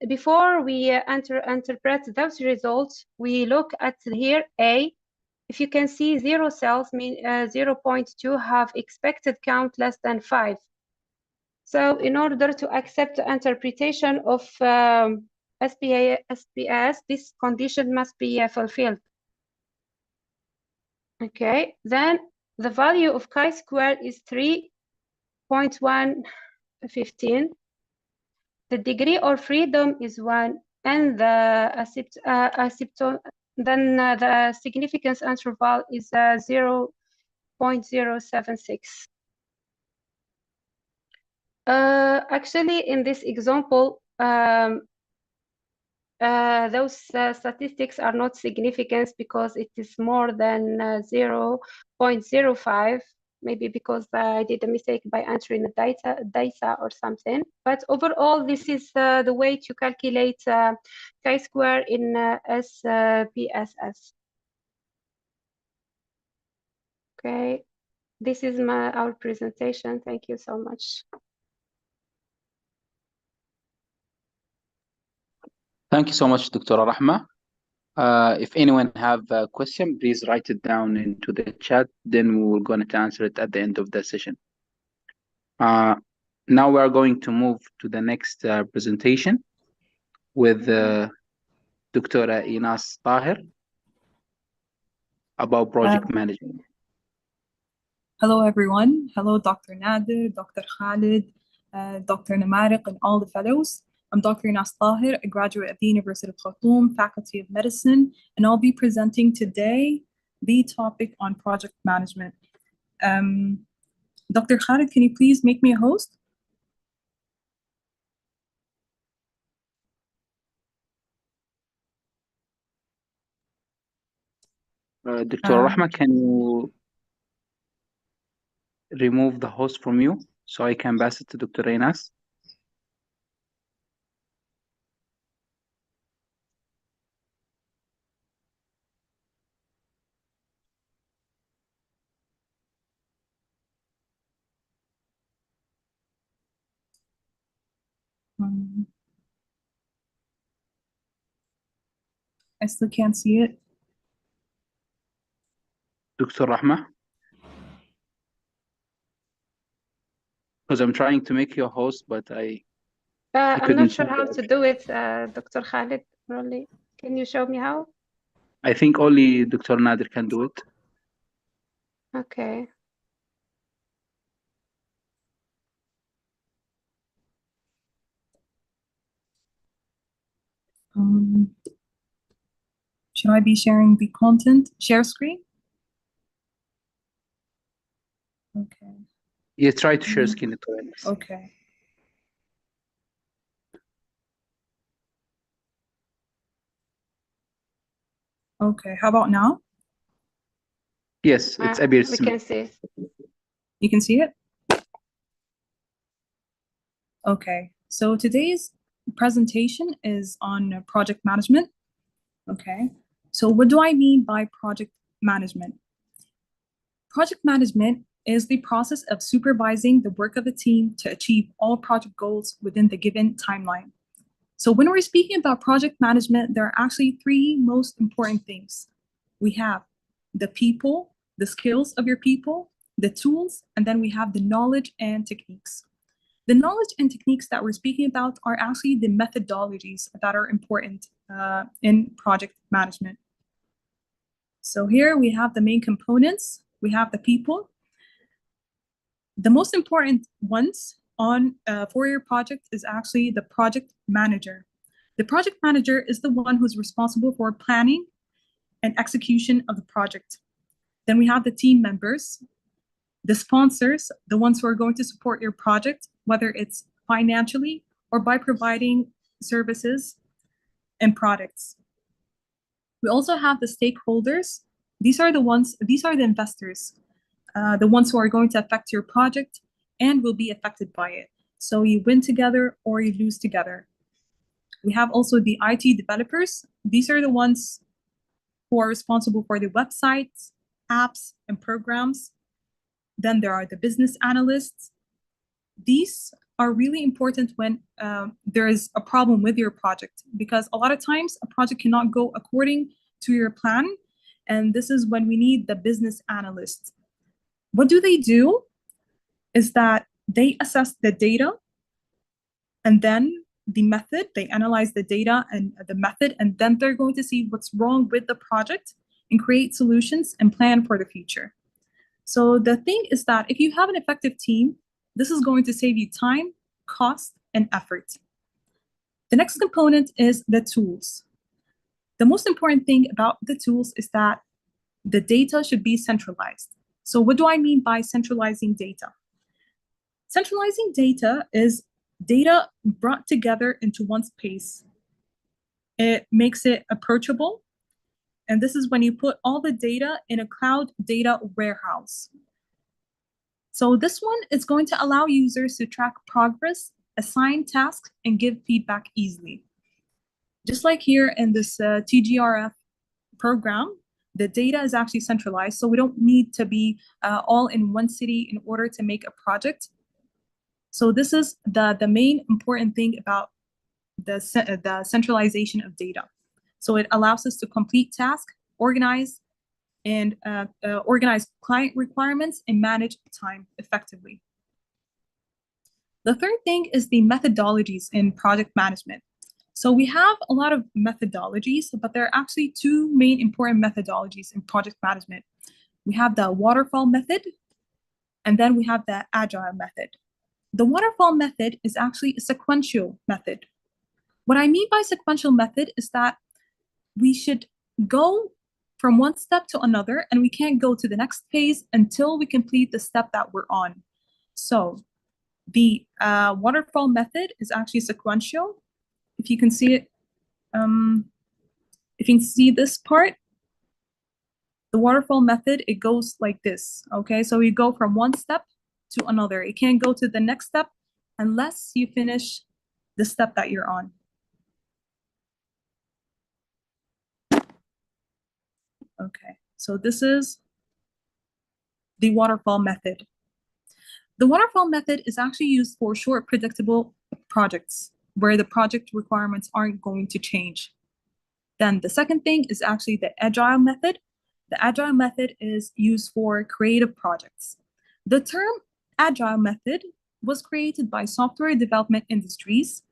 Before we interpret those results, we look at here A. If you can see 0 cells mean 0.2 have expected count less than 5. So in order to accept the interpretation of SPS, this condition must be fulfilled. Okay, then the value of chi-square is 3.115. The degree of freedom is 1, and the the significance interval is 0.076. Actually, in this example, those statistics are not significant because it is more than 0.05, maybe because I did a mistake by entering the data or something. But overall, this is the way to calculate chi-square in SPSS. Okay, this is our presentation. Thank you so much. Thank you so much, Dr. Rahma. If anyone have a question, please write it down into the chat. Then we're going to answer it at the end of the session. Now we are going to move to the next presentation with Dr. Einas Tahir about project management. Hello, everyone. Hello, Dr. Nader, Dr. Khalid, Dr. Namariq, and all the fellows. I'm Dr. Einas Tahir, a graduate at the University of Khartoum, Faculty of Medicine, and I'll be presenting today the topic on project management. Dr. Khalid, can you please make me a host? Dr. Rahma, can you remove the host from you so I can pass it to Dr. Einas? I still can't see it. Dr. Rahma? Because I'm trying to make you a host, but I I'm not sure how to do it, Dr. Khalid. Really, can you show me how? I think only Dr. Nader can do it. Okay. Should I be sharing the content? Share screen? Okay. Yeah, try to share screen. Okay. Okay, how about now? Yes, it's appears. We can see it. You can see it? Okay, so today's presentation is on project management. Okay, so what do I mean by project management. Project management is the process of supervising the work of a team to achieve all project goals within the given timeline. So when we're speaking about project management, there are actually three most important things. We have the people, the skills of your people, the tools, and then we have the knowledge and techniques. The knowledge and techniques that we're speaking about are actually the methodologies that are important in project management. So here we have the main components. We have the people. The most important ones for your project is actually the project manager. The project manager is the one who's responsible for planning and execution of the project. Then we have the team members, the sponsors, the ones who are going to support your project, whether it's financially or by providing services and products. We also have the stakeholders. These are the investors, the ones who are going to affect your project and will be affected by it. So you win together or you lose together. We have also the IT developers. These are the ones who are responsible for the websites, apps, and programs. Then there are the business analysts. These are really important when there is a problem with your project, because a lot of times a project cannot go according to your plan. And this is when we need the business analysts. What do? Is that they assess the data and then the method, they analyze the data and the method, and then they're going to see what's wrong with the project and create solutions and plan for the future. So the thing is that if you have an effective team, this is going to save you time, cost, and effort. The next component is the tools. The most important thing about the tools is that the data should be centralized. So what do I mean by centralizing data? Centralizing data is data brought together into one space. It makes it approachable. And this is when you put all the data in a cloud data warehouse. So this one is going to allow users to track progress, assign tasks, and give feedback easily. Just like here in this TGRF program, the data is actually centralized, so we don't need to be all in one city in order to make a project. So this is the main important thing about the centralization of data. So it allows us to complete tasks, organize client requirements, and manage time effectively. The third thing is the methodologies in project management. So we have a lot of methodologies, but there are actually two main important methodologies in project management. We have the waterfall method, and then we have the agile method. The waterfall method is actually a sequential method. What I mean by sequential method is that we should go from one step to another, and we can't go to the next phase until we complete the step that we're on. So the waterfall method is actually sequential. If you can see it, if you can see this part, the waterfall method, it goes like this, okay? So you go from one step to another. You can't go to the next step unless you finish the step that you're on. Okay, so this is the waterfall method. The waterfall method is actually used for short, predictable projects where the project requirements aren't going to change. Then the second thing is actually the agile method. The agile method is used for creative projects. The term agile method was created by software development industries,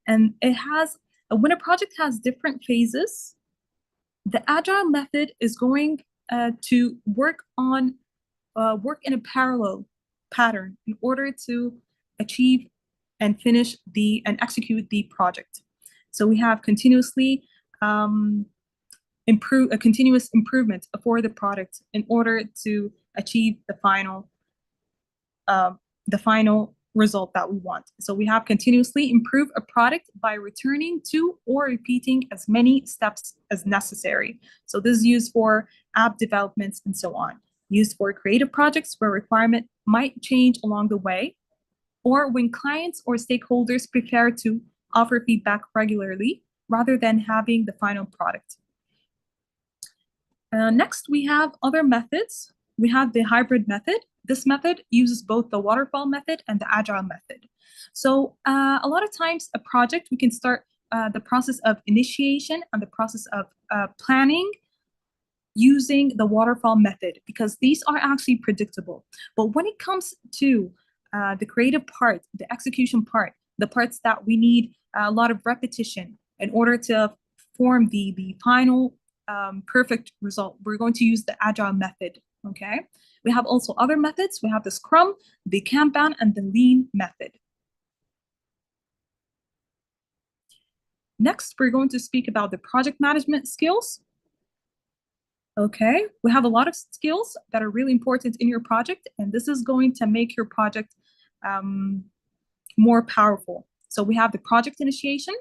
and it has, when a project has different phases, the agile method is going to work in a parallel pattern in order to achieve and finish and execute the project. So we have continuously continuous improvement for the product in order to achieve the final result that we want. So we have continuously improve a product by returning to or repeating as many steps as necessary. So this is used for app developments and so on. Used for creative projects where requirement might change along the way, or when clients or stakeholders prefer to offer feedback regularly rather than having the final product. Next, we have other methods. We have the hybrid method. This method uses both the waterfall method and the agile method. So a lot of times a project, we can start the process of initiation and the process of planning using the waterfall method, because these are actually predictable. But when it comes to the creative part, the execution part, the parts that we need a lot of repetition in order to form the final perfect result, we're going to use the agile method, okay? We have also other methods. We have the Scrum, the Kanban, and the Lean method. Next, we're going to speak about the project management skills. Okay, we have a lot of skills that are really important in your project, and this is going to make your project more powerful. So we have the project initiation.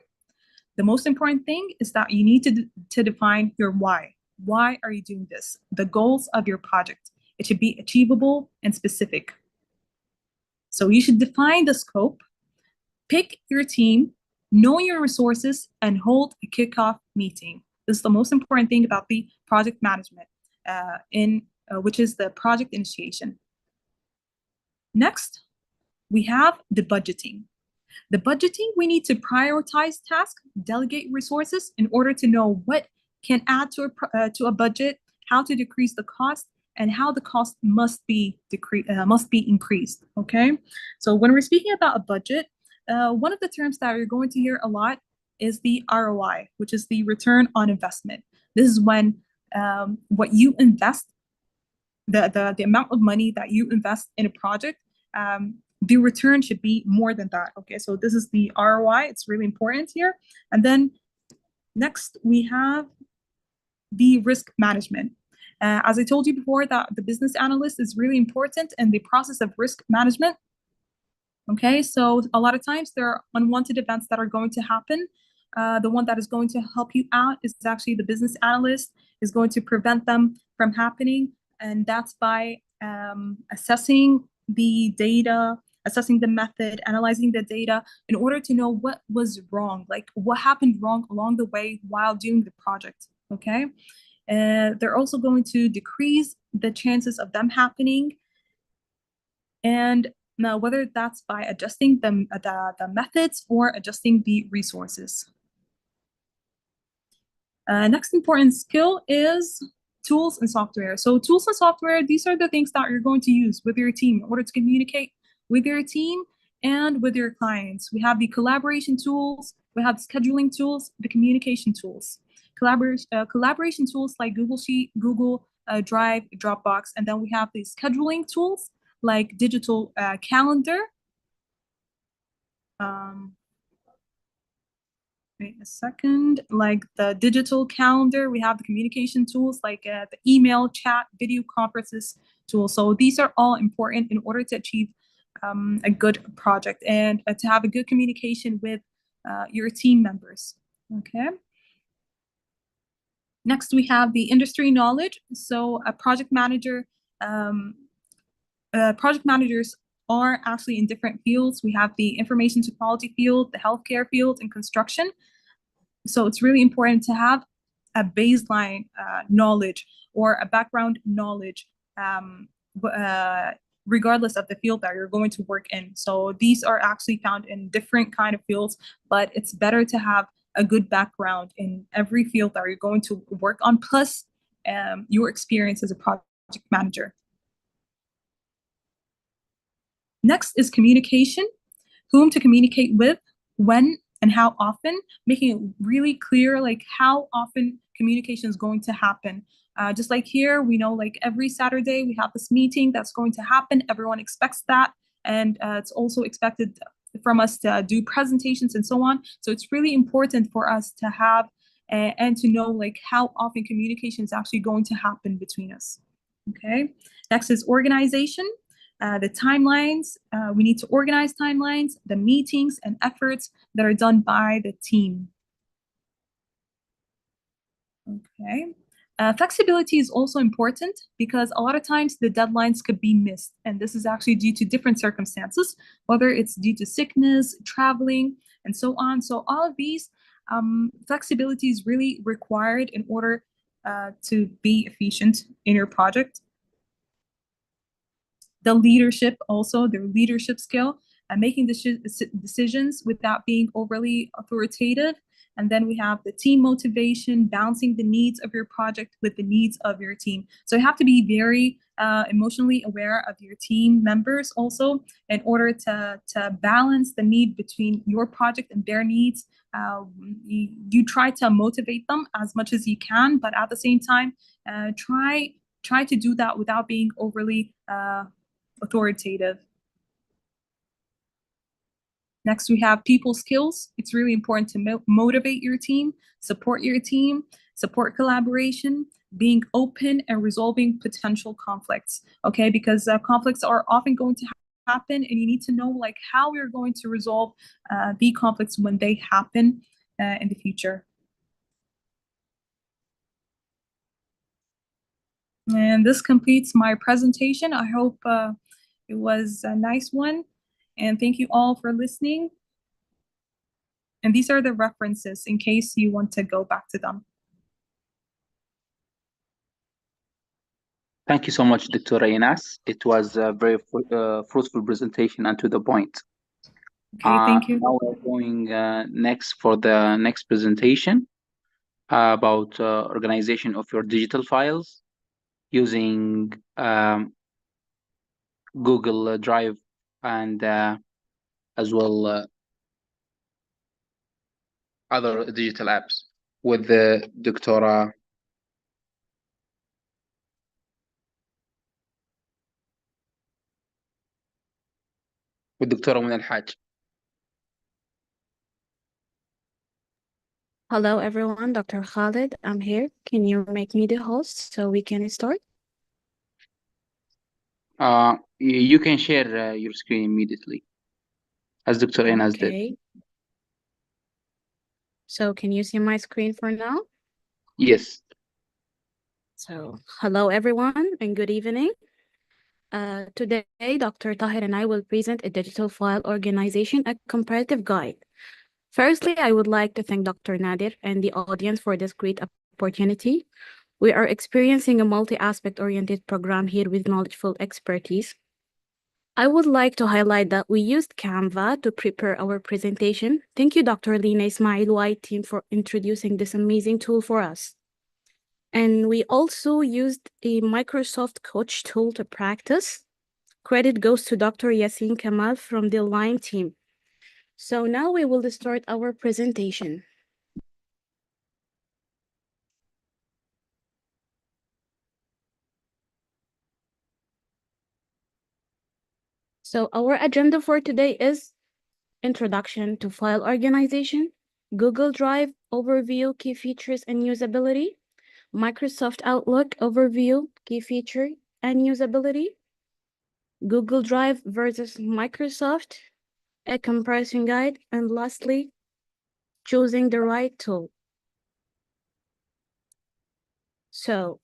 The most important thing is that you need to define your why. Why are you doing this? The goals of your project. It should be achievable and specific. So you should define the scope, pick your team, know your resources, and hold a kickoff meeting. This is the most important thing about the project management, which is the project initiation. Next, we have the budgeting. The budgeting, we need to prioritize tasks, delegate resources in order to know what can add to a budget, how to decrease the cost, and how the cost must be increased. Okay, so when we're speaking about a budget, one of the terms that you're going to hear a lot is the ROI, which is the return on investment. This is when what you invest, the amount of money that you invest in a project, the return should be more than that. Okay, so this is the ROI. It's really important here. And then next we have the risk management. As I told you before, that the business analyst is really important in the process of risk management. Okay, so a lot of times there are unwanted events that are going to happen. The one that is going to help you out is actually the business analyst, is going to prevent them from happening. And that's by assessing the data, assessing the method, analyzing the data in order to know what was wrong, like what happened wrong along the way while doing the project, okay? They're also going to decrease the chances of them happening. And now, whether that's by adjusting the methods or adjusting the resources. Next important skill is tools and software. So tools and software, these are the things that you're going to use with your team in order to communicate with your team and with your clients. We have the collaboration tools, we have the scheduling tools, the communication tools. Collaboration tools like Google Sheet, Google Drive, Dropbox, and then we have the scheduling tools like digital calendar. Wait a second, like the digital calendar, we have the communication tools like the email, chat, video conferences tools. So these are all important in order to achieve a good project and to have a good communication with your team members, okay? Next, we have the industry knowledge. So a project manager, project managers are actually in different fields. We have the information technology field, the healthcare field, and construction. So it's really important to have a baseline knowledge or a background knowledge, regardless of the field that you're going to work in. So these are actually found in different kind of fields, but it's better to have a good background in every field that you're going to work on, plus your experience as a project manager. Next is communication, whom to communicate with, when, and how often, making it really clear like how often communication is going to happen. Just like here, we know like every Saturday we have this meeting that's going to happen. Everyone expects that. And it's also expected from us to do presentations and so on. So it's really important for us to have and to know like how often communication is actually going to happen between us. Okay. Next is organization. The timelines, we need to organize timelines, the meetings and efforts that are done by the team. Okay. Flexibility is also important because a lot of times the deadlines could be missed, and this is actually due to different circumstances, whether it's due to sickness, traveling, and so on. So all of these flexibility is really required in order to be efficient in your project. The leadership also, their leadership skill, and making decisions without being overly authoritative. And then we have the team motivation, balancing the needs of your project with the needs of your team. So you have to be very emotionally aware of your team members also in order to balance the need between your project and their needs. You try to motivate them as much as you can, but at the same time, try to do that without being overly authoritative. Next, we have people skills. It's really important to motivate your team, support collaboration, being open and resolving potential conflicts, okay? Because conflicts are often going to happen, and you need to know like how you're going to resolve the conflicts when they happen in the future. And this completes my presentation. I hope it was a nice one. And thank you all for listening. And these are the references in case you want to go back to them. Thank you so much, Dr. Einas. It was a very fruitful presentation and to the point. Okay, thank you. Now we're going next for the next presentation about organization of your digital files using Google Drive and as well other digital apps with the Dr. Alhaj. Hello, everyone. Dr. Khalid, I'm here. Can you make me the host so we can start? You can share your screen immediately, as Dr. Einas did. Okay. So can you see my screen for now? Yes. So hello, everyone, and good evening. Today, Dr. Tahir and I will present a digital file organization, a comparative guide. Firstly, I would like to thank Dr. Nadir and the audience for this great opportunity. We are experiencing a multi-aspect oriented program here with knowledgeful expertise. I would like to highlight that we used Canva to prepare our presentation. Thank you, Dr. Lina Ismail White team for introducing this amazing tool for us. And we also used a Microsoft Coach tool to practice. Credit goes to Dr. Yasin Kamal from the Alim team. So now we will start our presentation. So our agenda for today is Introduction to File Organization, Google Drive Overview, Key Features and Usability, Microsoft Outlook Overview, Key Feature and Usability, Google Drive versus Microsoft, a comparison guide, and lastly, choosing the right tool. So,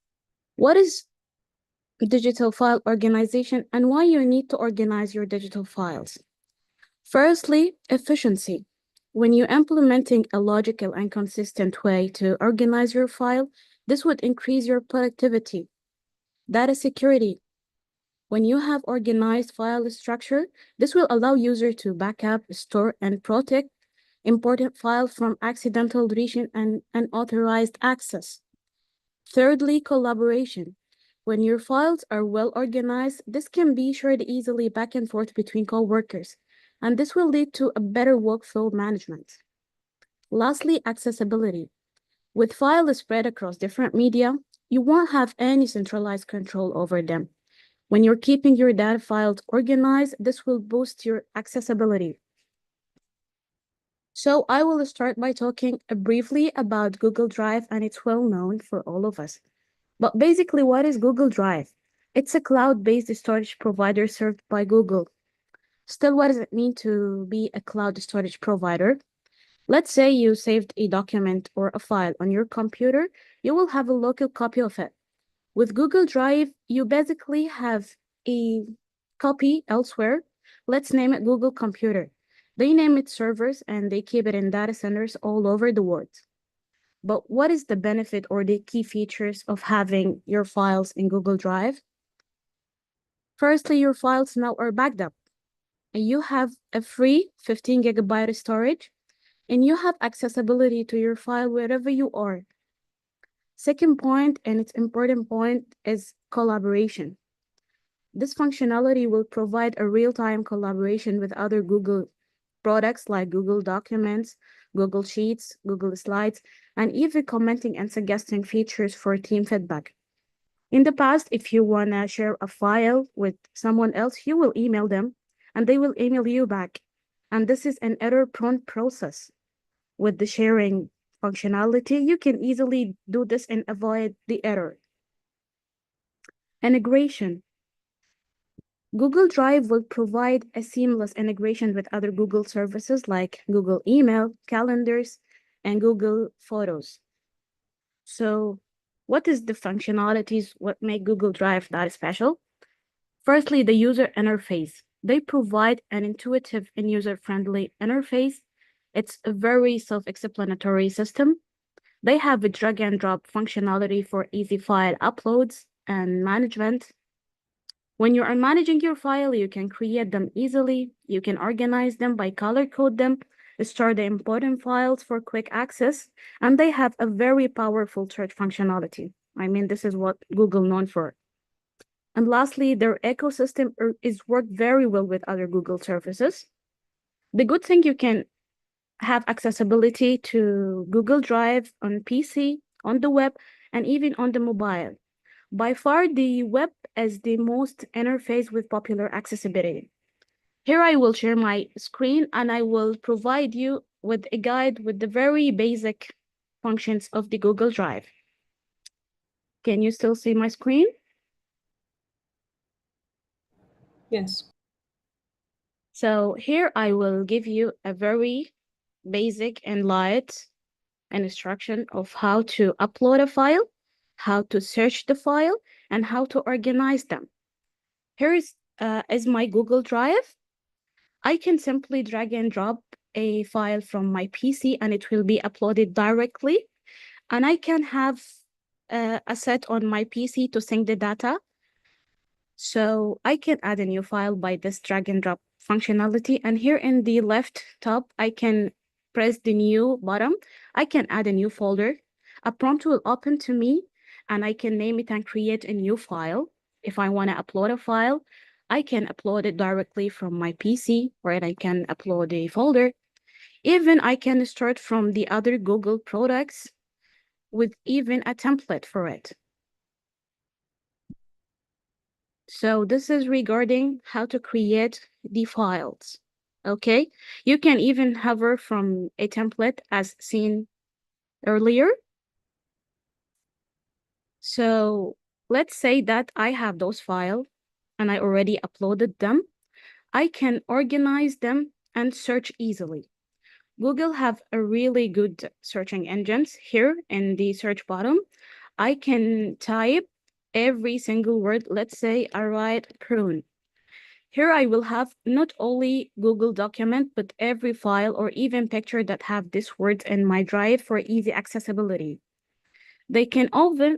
what is digital file organization and why you need to organize your digital files? Firstly, efficiency. When you're implementing a logical and consistent way to organize your file, this would increase your productivity. Data security. When you have organized file structure, this will allow user to backup, store, and protect important files from accidental deletion and unauthorized access. Thirdly, collaboration. When your files are well organized, this can be shared easily back and forth between coworkers, and this will lead to a better workflow management. Lastly, accessibility. With files spread across different media, you won't have any centralized control over them. When you're keeping your data files organized, this will boost your accessibility. So I will start by talking briefly about Google Drive, and it's well known for all of us. But basically, what is Google Drive? It's a cloud-based storage provider served by Google. Still, what does it mean to be a cloud storage provider? Let's say you saved a document or a file on your computer, you will have a local copy of it. With Google Drive, you basically have a copy elsewhere. Let's name it Google Computer. They name it servers and they keep it in data centers all over the world. But what is the benefit or the key features of having your files in Google Drive? Firstly, your files now are backed up. And you have a free 15 gigabyte storage, and you have accessibility to your file wherever you are. Second point, and its important point, is collaboration. This functionality will provide a real-time collaboration with other Google products like Google Documents, Google Sheets, Google Slides, and even commenting and suggesting features for team feedback. In the past, if you want to share a file with someone else, you will email them and they will email you back. And this is an error-prone process. With the sharing functionality, you can easily do this and avoid the error. Integration. Google Drive will provide a seamless integration with other Google services like Google Email, Calendars, and Google Photos. So what is the functionalities, what make Google Drive that special? Firstly, the user interface. They provide an intuitive and user-friendly interface. It's a very self-explanatory system. They have a drag and drop functionality for easy file uploads and management. When you are managing your file, you can create them easily. You can organize them by color code them, store the important files for quick access, and they have a very powerful search functionality. I mean, this is what Google known for. And lastly, their ecosystem is worked very well with other Google services. The good thing, you can have accessibility to Google Drive on PC, on the web, and even on the mobile. By far, the web is the most interface with popular accessibility. Here I will share my screen and I will provide you with a guide with the very basic functions of the Google Drive. Can you still see my screen? Yes. So here I will give you a very basic and light instruction of how to upload a file, how to search the file, and how to organize them. Here is my Google Drive. I can simply drag and drop a file from my PC and it will be uploaded directly. And I can have a set on my PC to sync the data. So I can add a new file by this drag and drop functionality. And here in the left top, I can press the new button. I can add a new folder. A prompt will open to me and I can name it and create a new file. If I want to upload a file, I can upload it directly from my PC, or I can upload a folder. Even I can start from the other Google products with even a template for it. So this is regarding how to create the files, okay? You can even hover from a template as seen earlier. So let's say that I have those files and I already uploaded them. I can organize them and search easily. Google have a really good searching engines. Here in the search bottom, I can type every single word. Let's say I write prune. Here I will have not only Google document, but every file or even picture that have this word in my drive for easy accessibility. They can even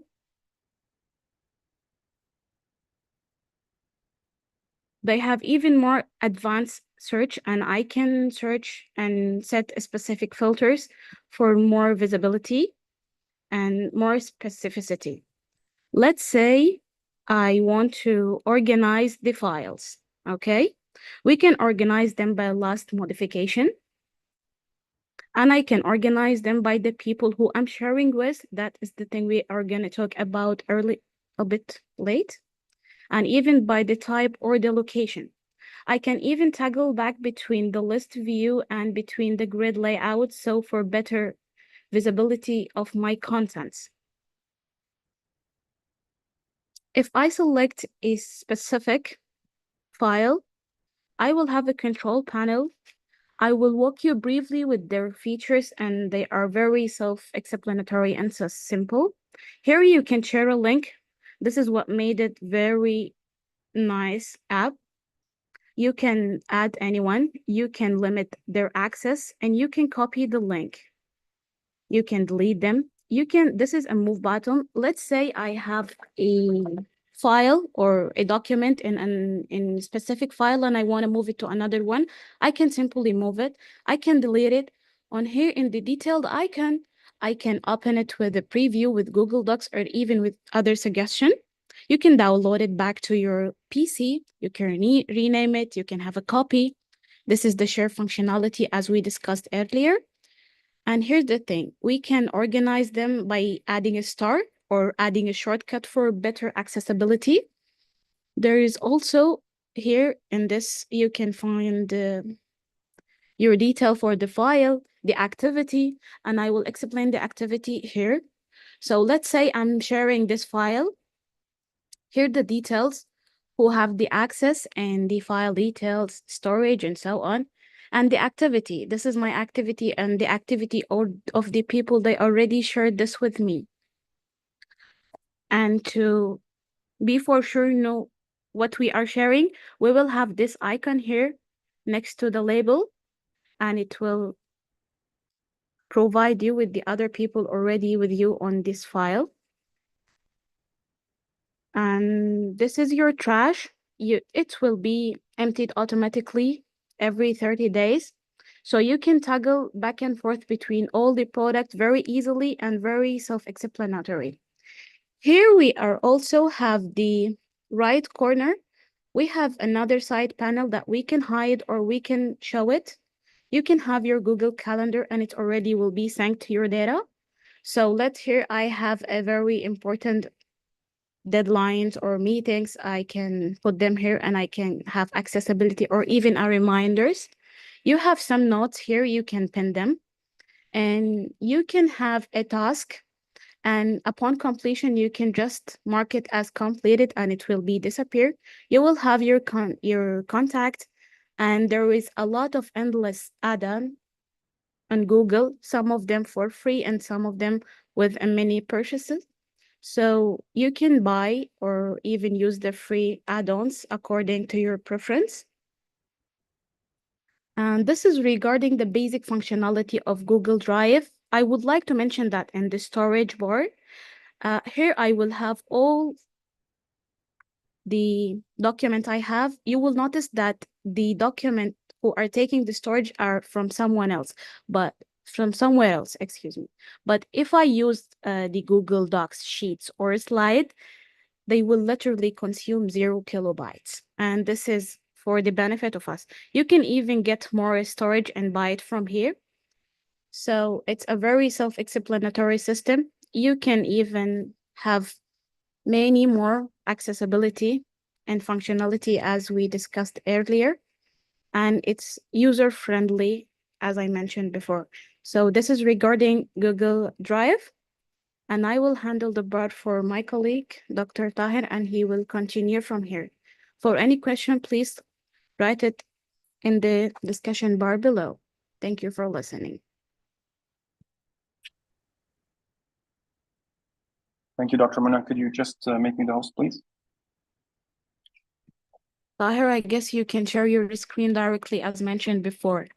They have even more advanced search, and I can search and set specific filters for more visibility and more specificity. Let's say I want to organize the files, okay? We can organize them by last modification, and I can organize them by the people who I'm sharing with. That is the thing we are going to talk about a bit late, and even by the type or the location. I can even toggle back between the list view and between the grid layout, so for better visibility of my contents. If I select a specific file, I will have a control panel. I will walk you briefly with their features, and they are very self-explanatory and so simple. Here you can share a link. This is what made it very nice app. You can add anyone, you can limit their access, and you can copy the link. You can delete them, this is a move button. Let's say I have a file or a document in a specific file and I want to move it to another one. I can simply move it. I can delete it. On here in the detailed icon, I can open it with a preview with Google Docs or even with other suggestion. You can download it back to your PC. You can rename it. You can have a copy. This is the share functionality as we discussed earlier. And here's the thing, we can organize them by adding a star or adding a shortcut for better accessibility. There is also here in this, you can find your detail for the file, the activity, and I will explain the activity here. So let's say I'm sharing this file. Here are the details, who have the access and the file details, storage, and so on. And the activity, this is my activity and the activity of the people, they already shared this with me. And to be for sure know what we are sharing, we will have this icon here next to the label, and it will provide you with the other people already with you on this file. And this is your trash. It will be emptied automatically every 30 days. So you can toggle back and forth between all the products very easily and very self-explanatory. Here we are also have the right corner. We have another side panel that we can hide or we can show it. You can have your Google Calendar and it already will be synced to your data. So here I have a very important deadlines or meetings. I can put them here and I can have accessibility or even a reminders. You have some notes here, you can pin them and you can have a task, and upon completion you can just mark it as completed and it will be disappear. You will have your contact, and there is a lot of endless add-on on Google, some of them for free and some of them with many purchases. So you can buy or even use the free add-ons according to your preference. And this is regarding the basic functionality of Google Drive. I would like to mention that in the storage bar, here I will have all the document I have. You will notice that the document who are taking the storage are from someone else, but from somewhere else, excuse me. But if I use the Google Docs sheets or slide, they will literally consume 0 kilobytes. And this is for the benefit of us. You can even get more storage and buy it from here. So it's a very self-explanatory system. You can even have many more accessibility and functionality as we discussed earlier. And it's user-friendly, as I mentioned before. So this is regarding Google Drive. And I will handle the part for my colleague, Dr. Tahir, and he will continue from here. For any question, please write it in the discussion bar below. Thank you for listening. Thank you, Dr. Mona. Could you just make me the host, please? Tahir, I guess you can share your screen directly as mentioned before.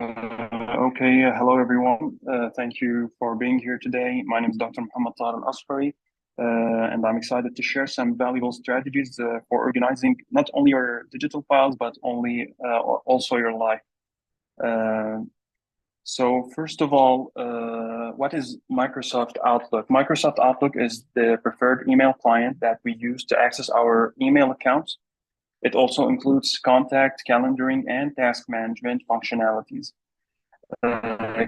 Okay, hello everyone. Thank you for being here today. My name is Dr. Mohamed Alasfari, and I'm excited to share some valuable strategies for organizing not only your digital files, but also your life. So first of all, what is Microsoft Outlook? Microsoft Outlook is the preferred email client that we use to access our email accounts. It also includes contact, calendaring, and task management functionalities.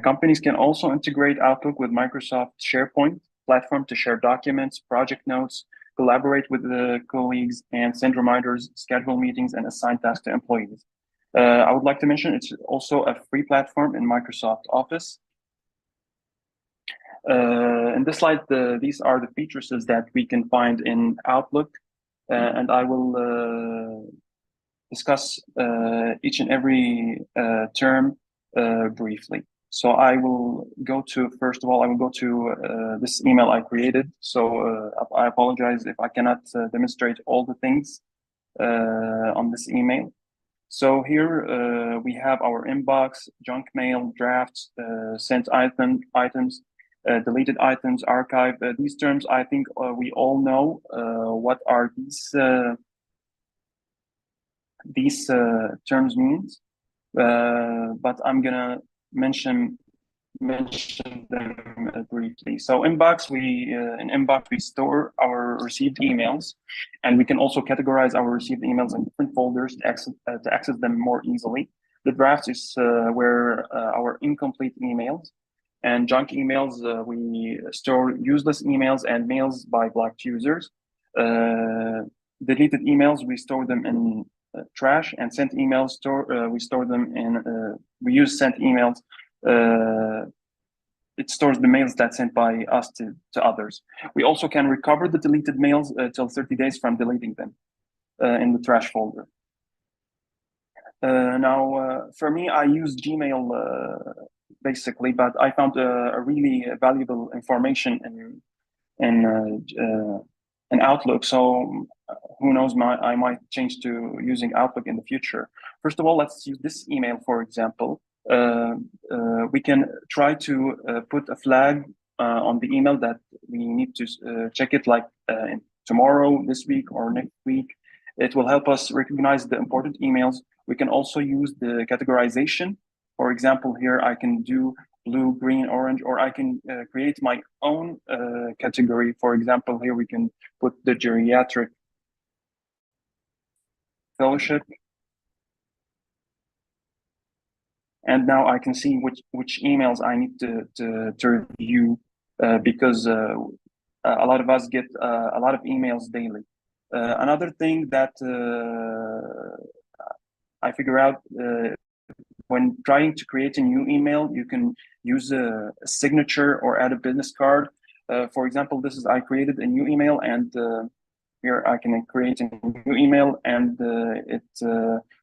Companies can also integrate Outlook with Microsoft SharePoint platform to share documents, project notes, collaborate with the colleagues, and send reminders, schedule meetings, and assign tasks to employees. I would like to mention it's also a free platform in Microsoft Office. In this slide, these are the features that we can find in Outlook, and I will discuss each and every term briefly. So I will go to, first of all, I will go to this email I created. So I apologize if I cannot demonstrate all the things on this email. So here we have our inbox, junk mail, drafts, sent items, deleted items, archive. These terms, I think we all know what are these terms means. But I'm gonna mention them briefly. So inbox, in inbox we store our received emails, and we can also categorize our received emails in different folders to access them more easily. The drafts is where our incomplete emails, and junk emails, we store useless emails and mails by blocked users. Deleted emails, we store them in trash, and sent emails, we store them in, we use sent emails. It stores the mails that's sent by us to others. We also can recover the deleted mails till 30 days from deleting them in the trash folder. Now, for me, I use Gmail basically, but I found a really valuable information in Outlook. So who knows, I might change to using Outlook in the future. First of all, let's use this email, for example. We can try to put a flag on the email that we need to check it like tomorrow, this week, or next week. It will help us recognize the important emails. We can also use the categorization. For example, here I can do blue, green, orange, or I can create my own category. For example, here we can put the geriatric fellowship. And now I can see which emails I need to review because a lot of us get a lot of emails daily. Another thing that I figure out when trying to create a new email, you can use a signature or add a business card. For example, I created a new email, and here I can create a new email, and it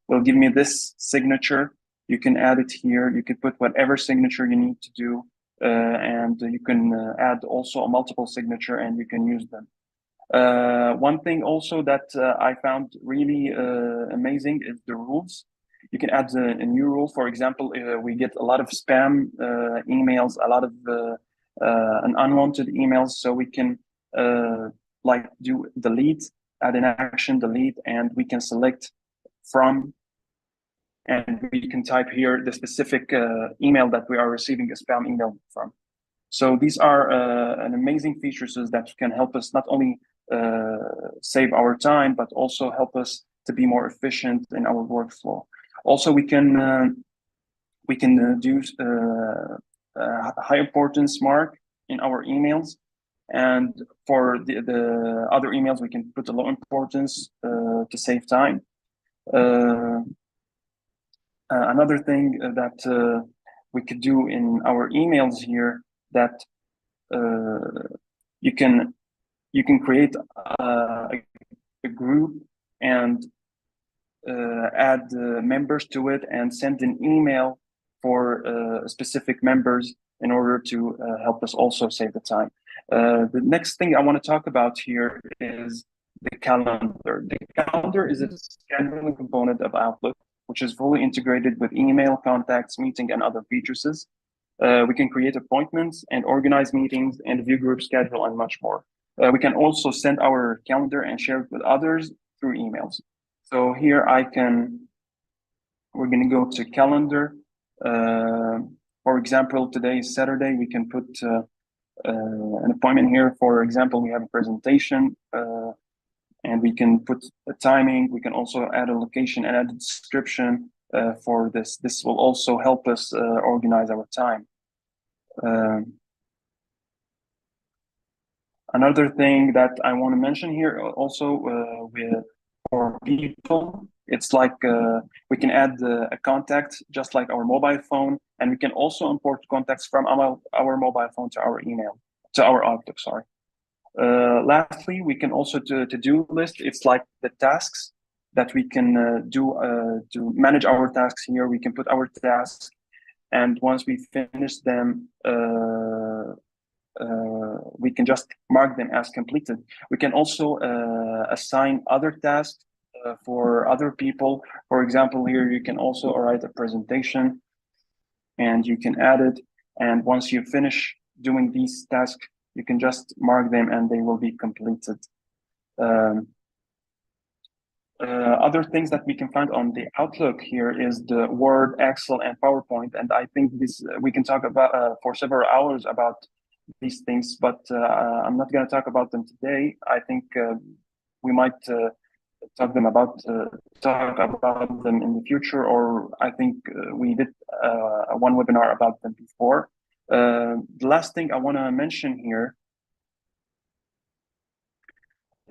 will give me this signature. You can add it here. You can put whatever signature you need to do, and you can add also a multiple signature, and you can use them. One thing also that I found really amazing is the rules. You can add a new rule. For example, we get a lot of spam emails, a lot of unwanted emails, so we can like do delete, add an action, delete, and we can select from, and we can type here the specific email that we are receiving a spam email from. So these are an amazing features that can help us not only save our time, but also help us to be more efficient in our workflow. Also, we can do high importance mark in our emails, and for the other emails, we can put a low importance to save time. Another thing that we could do in our emails here, that you can create a group and add members to it and send an email for specific members in order to help us also save the time. The next thing I want to talk about here is the calendar. The calendar is a scheduling component of Outlook, which is fully integrated with email, contacts, meeting, and other features. We can create appointments and organize meetings and view group schedule and much more. We can also send our calendar and share it with others through emails. So here we're going to go to calendar. For example, today is Saturday. We can put an appointment here. For example, we have a presentation and we can put a timing. We can also add a location and add a description for this. This will also help us organize our time. Another thing that I want to mention here also for people, it's like we can add a contact just like our mobile phone, and we can also import contacts from our mobile phone to our email, to our Outlook, sorry. Lastly, we can also do to-do list. It's like the tasks that we can do to manage our tasks here. We can put our tasks, and once we finish them, we can just mark them as completed. We can also assign other tasks for other people. For example, here you can also write a presentation and you can add it. And once you finish doing these tasks, you can just mark them and they will be completed. Other things that we can find on the Outlook here is the Word, Excel, and PowerPoint. And I think this we can talk about for several hours about these things, but I'm not going to talk about them today. I think we might talk about them in the future, or I think we did one webinar about them before. The last thing I want to mention here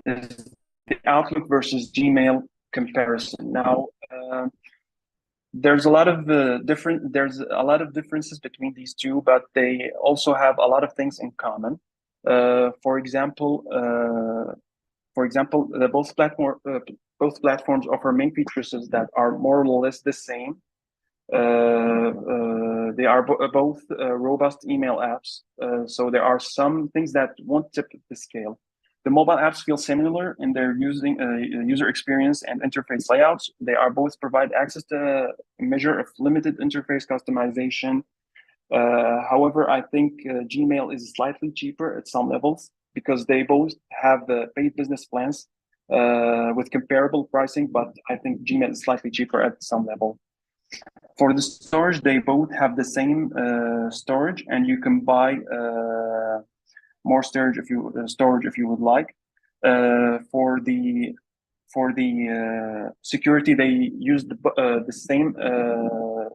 is the Outlook versus Gmail comparison. Now, there's a lot of differences between these two, but they also have a lot of things in common. For example, both platforms offer main features that are more or less the same. They are both robust email apps, so there are some things that won't tip the scale. The mobile apps feel similar in their user experience and interface layouts. They are both provide access to a measure of limited interface customization. However, I think Gmail is slightly cheaper at some levels because they both have the paid business plans with comparable pricing, but I think Gmail is slightly cheaper at some level. For the storage, they both have the same storage, and you can buy more storage if you would like. For the security, they use the same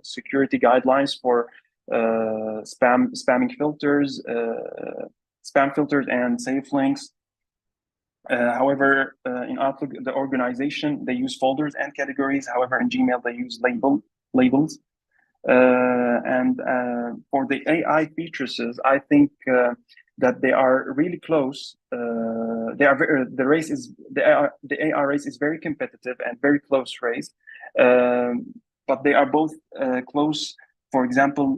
security guidelines for spam filters and safe links. However, in Outlook, the organization, they use folders and categories. However, in Gmail, they use labels. And for the AI features, I think that they are really close. The AI race is very competitive and very close race, but they are both close. For example,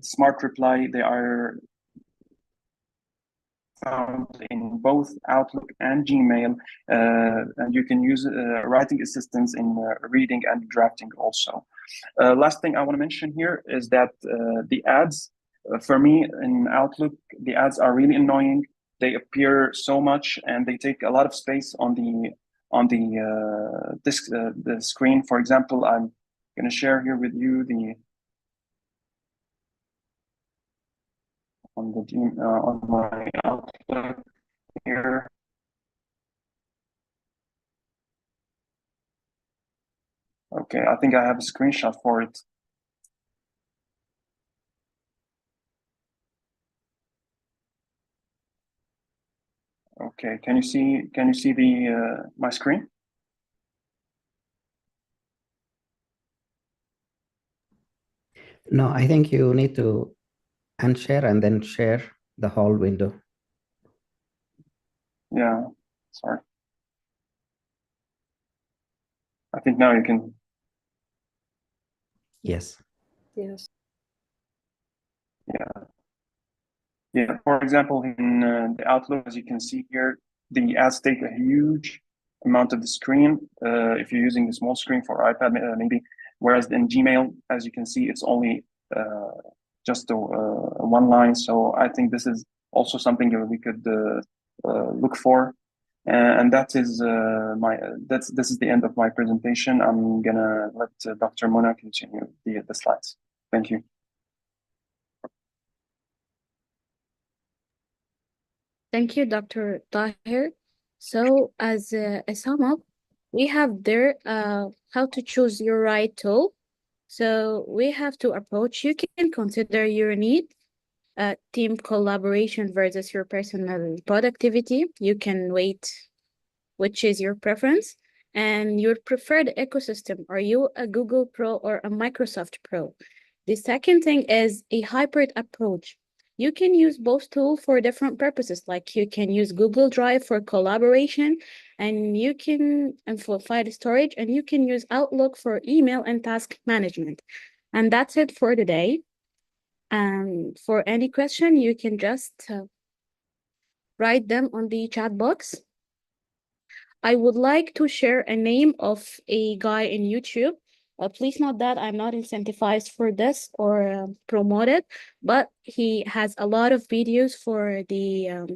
Smart Reply, they are found in both Outlook and Gmail, and you can use writing assistance in reading and drafting also. Last thing I want to mention here is that the ads, for me in Outlook, the ads are really annoying. They appear so much and they take a lot of space on the screen. For example, I'm going to share here with you on my Outlook here. Okay, I think I have a screenshot for it. Okay, can you see the my screen? No, I think you need to unshare and then share the whole window. Yeah, sorry. I think now you can. Yes. Yes. Yeah. For example, in the Outlook, as you can see here, the ads take a huge amount of the screen. If you're using a small screen for iPad, maybe. Whereas in Gmail, as you can see, it's only just one line. So I think this is also something that we could look for. And that is this is the end of my presentation. I'm gonna let Dr. Mona continue the slides. Thank you. Thank you, Dr. Tahir. So as a sum up, we have there how to choose your right tool. So we have to approach, you can consider your need, team collaboration versus your personal productivity. You can weight which is your preference and your preferred ecosystem. Are you a Google Pro or a Microsoft Pro? The second thing is a hybrid approach. You can use both tools for different purposes, like you can use Google Drive for collaboration and for file storage, and you can use Outlook for email and task management. And that's it for today. For any question, you can just write them on the chat box. I would like to share a name of a guy in YouTube. Please note that I'm not incentivized for this or promote it, but he has a lot of videos for the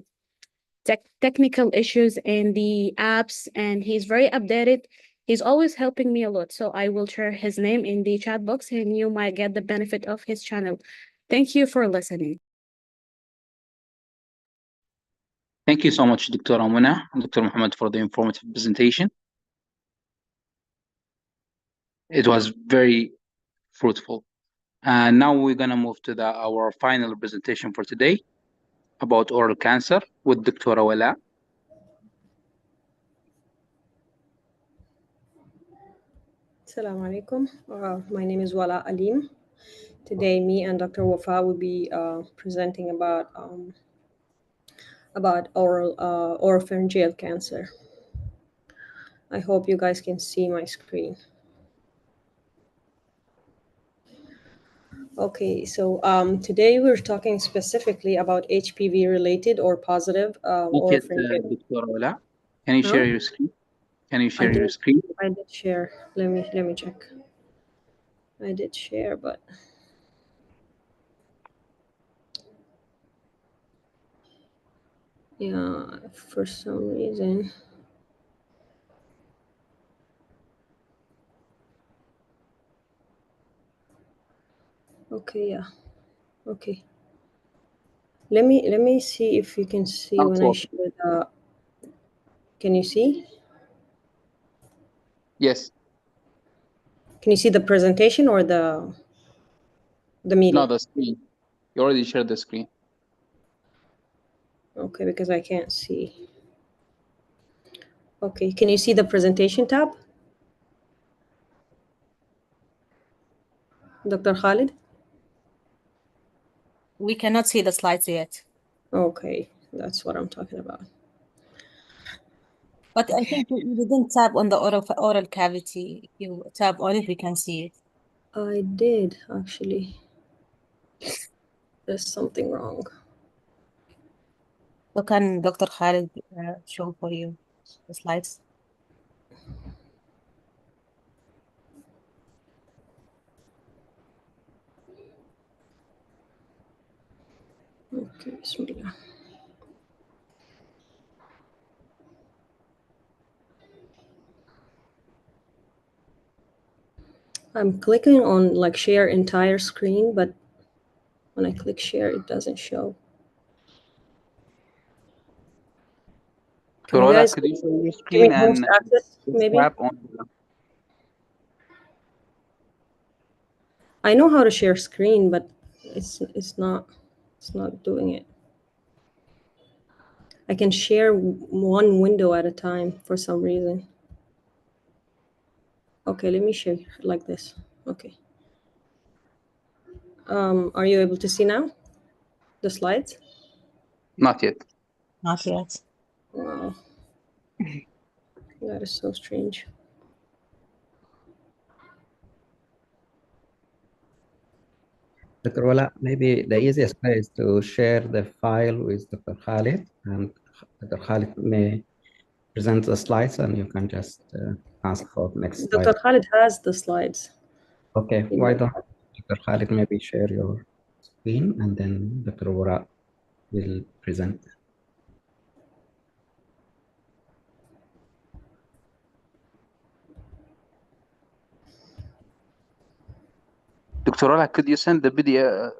technical issues in the apps, and he's very updated. He's always helping me a lot. So I will share his name in the chat box and you might get the benefit of his channel. Thank you for listening. Thank you so much, Dr. Amuna and Dr. Mohamed, for the informative presentation. It was very fruitful. And now we're going to move to our final presentation for today about oral cancer with Dr. Wala. Assalamu alaikum. My name is Wala Alim. Today, me and Dr. Wafa will be presenting about oropharyngeal cancer. I hope you guys can see my screen. Okay, so today we're talking specifically about HPV-related or positive oropharyngeal. Dr. Wala, can you share your screen? Can you share your screen? I did share. Let me check. I did share, but yeah, for some reason. Okay, yeah. Okay. Let me see if you can see when I share the. Can you see? Yes. Can you see the presentation or the meeting? No, the screen. You already shared the screen. Okay, because I can't see. Okay, can you see the presentation tab? Dr. Khalid? We cannot see the slides yet. Okay, that's what I'm talking about. But I think you didn't tap on the oral cavity. You tap on it, we can see it. I did, actually. There's something wrong. So can Dr. Khalid show for you the slides? Okay, bismillah. I'm clicking on like share entire screen, but when I click share, it doesn't show. Can you guys could you share your give screen me host and access, maybe? tap on I know how to share screen, but it's not doing it. I can share one window at a time for some reason. Okay, let me share like this. Okay. Are you able to see now the slides? Not yet. Not yet. Wow. That is so strange. Dr. Wala, maybe the easiest way is to share the file with Dr. Khalid, and Dr. Khalid may present the slides and you can just ask for next slide. Dr. Khalid has the slides. Okay, why don't Dr. Khalid maybe share your screen and then Dr. Wara will present. Dr. Ola, could you send the video,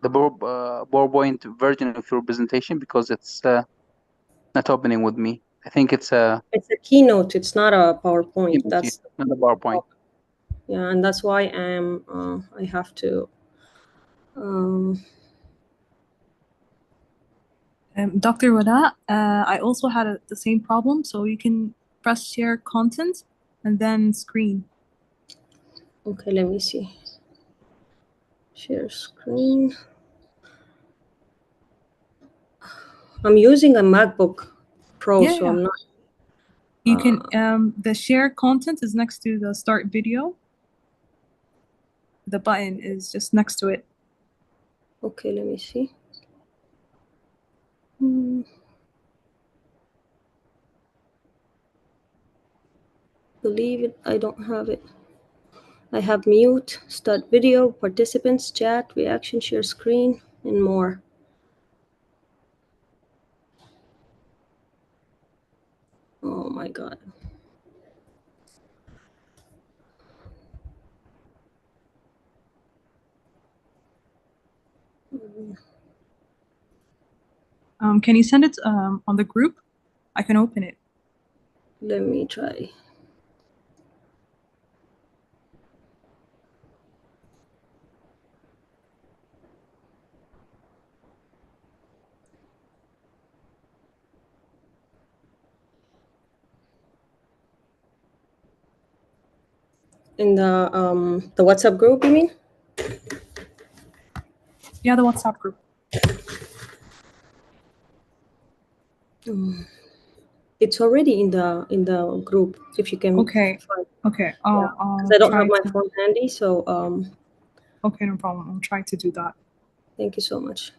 the PowerPoint version of your presentation, because it's not opening with me. I think it's a keynote. It's not a PowerPoint. keynote, That's not a PowerPoint. Yeah, and that's why I have to. Dr. Wada, I also had the same problem, so you can press share content and then screen. Okay, let me see. Share screen. I'm using a MacBook Pro, so I'm not. You can, the share content is next to the start video. The button is just next to it. Okay, let me see. believe it. I don't have it. I have mute, start video, participants, chat, reaction, share screen, and more. Oh my God. Can you send it on the group? I can open it. Let me try. In the WhatsApp group, you mean? Yeah, the WhatsApp group. It's already in the group. If you can. Okay. Find. Okay. Because I'll I don't try have my to... phone handy, so Okay, no problem. I'll try to do that. Thank you so much.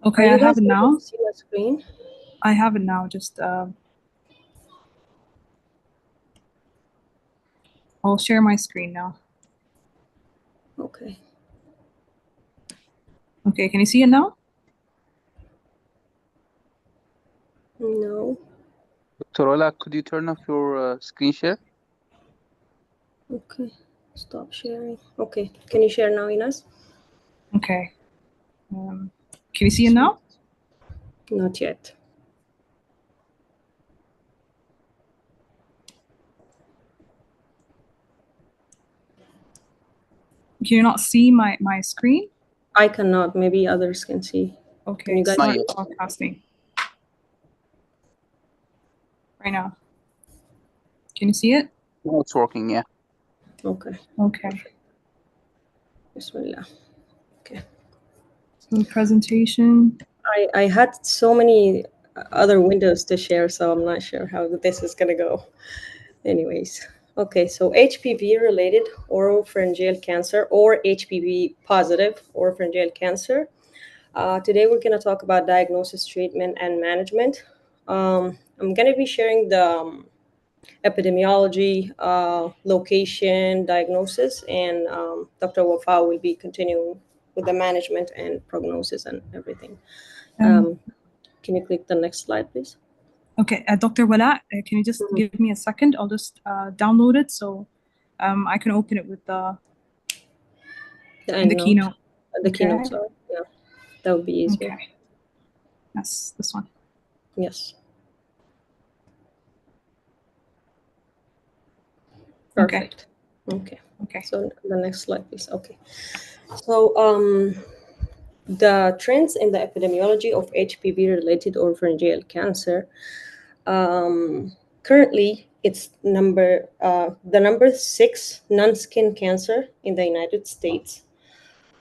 Okay, I have it now. See my screen? I have it now. Just I'll share my screen now. Okay. Okay, can you see it now? No. Dr. Ola, could you turn off your screen share? Okay. Stop sharing. Okay. Can you share now, Einas? Okay. Can you see it now? Not yet. Can you not see my screen? I cannot. Maybe others can see. Okay, Can you guys start see? broadcasting. Right now. Can you see it? No, it's working, yeah. Okay. Okay. Bismillah. Okay. So presentation. I had so many other windows to share, so I'm not sure how this is gonna go. Anyways, okay, so HPV-related oropharyngeal cancer or HPV positive oropharyngeal cancer. Today we're gonna talk about diagnosis, treatment, and management. I'm gonna be sharing the epidemiology, location, diagnosis, and Dr. Wafa will be continuing with the management and prognosis and everything. Can you click the next slide, please? Okay, Dr. Wala, can you just give me a second? I'll just download it so I can open it with the keynote. The keynote, sorry. Yeah, that would be easier. Okay. Yes, this one. Yes. Perfect. Okay. Okay. So the next slide, please. Okay. So the trends in the epidemiology of HPV-related oropharyngeal cancer. Currently, it's the number 6 non-skin cancer in the United States,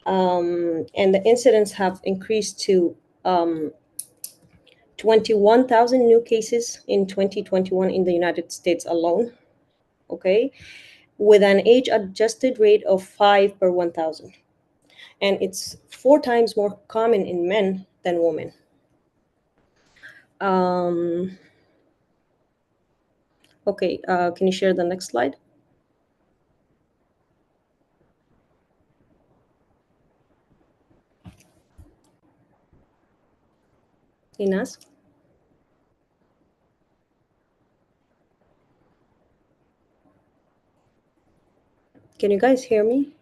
and the incidence have increased to 21,000 new cases in 2021 in the United States alone. Okay, with an age-adjusted rate of 5 per 1,000. And it's 4 times more common in men than women. Okay, can you share the next slide? Einas? Can you guys hear me?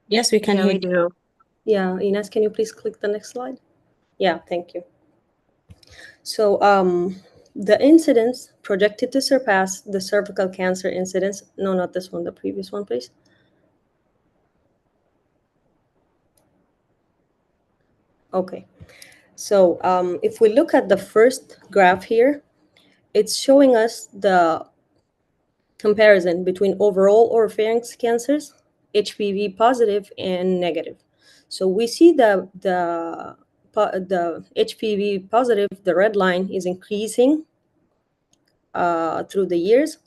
Yes, we can hear you. Yeah, Einas, can you please click the next slide? Yeah, thank you. So the incidence projected to surpass the cervical cancer incidence. No, not this one, the previous one, please. Okay, so if we look at the first graph here, it's showing us the comparison between overall oropharynx cancers, HPV positive and negative. So we see the the HPV positive, the red line, is increasing through the years,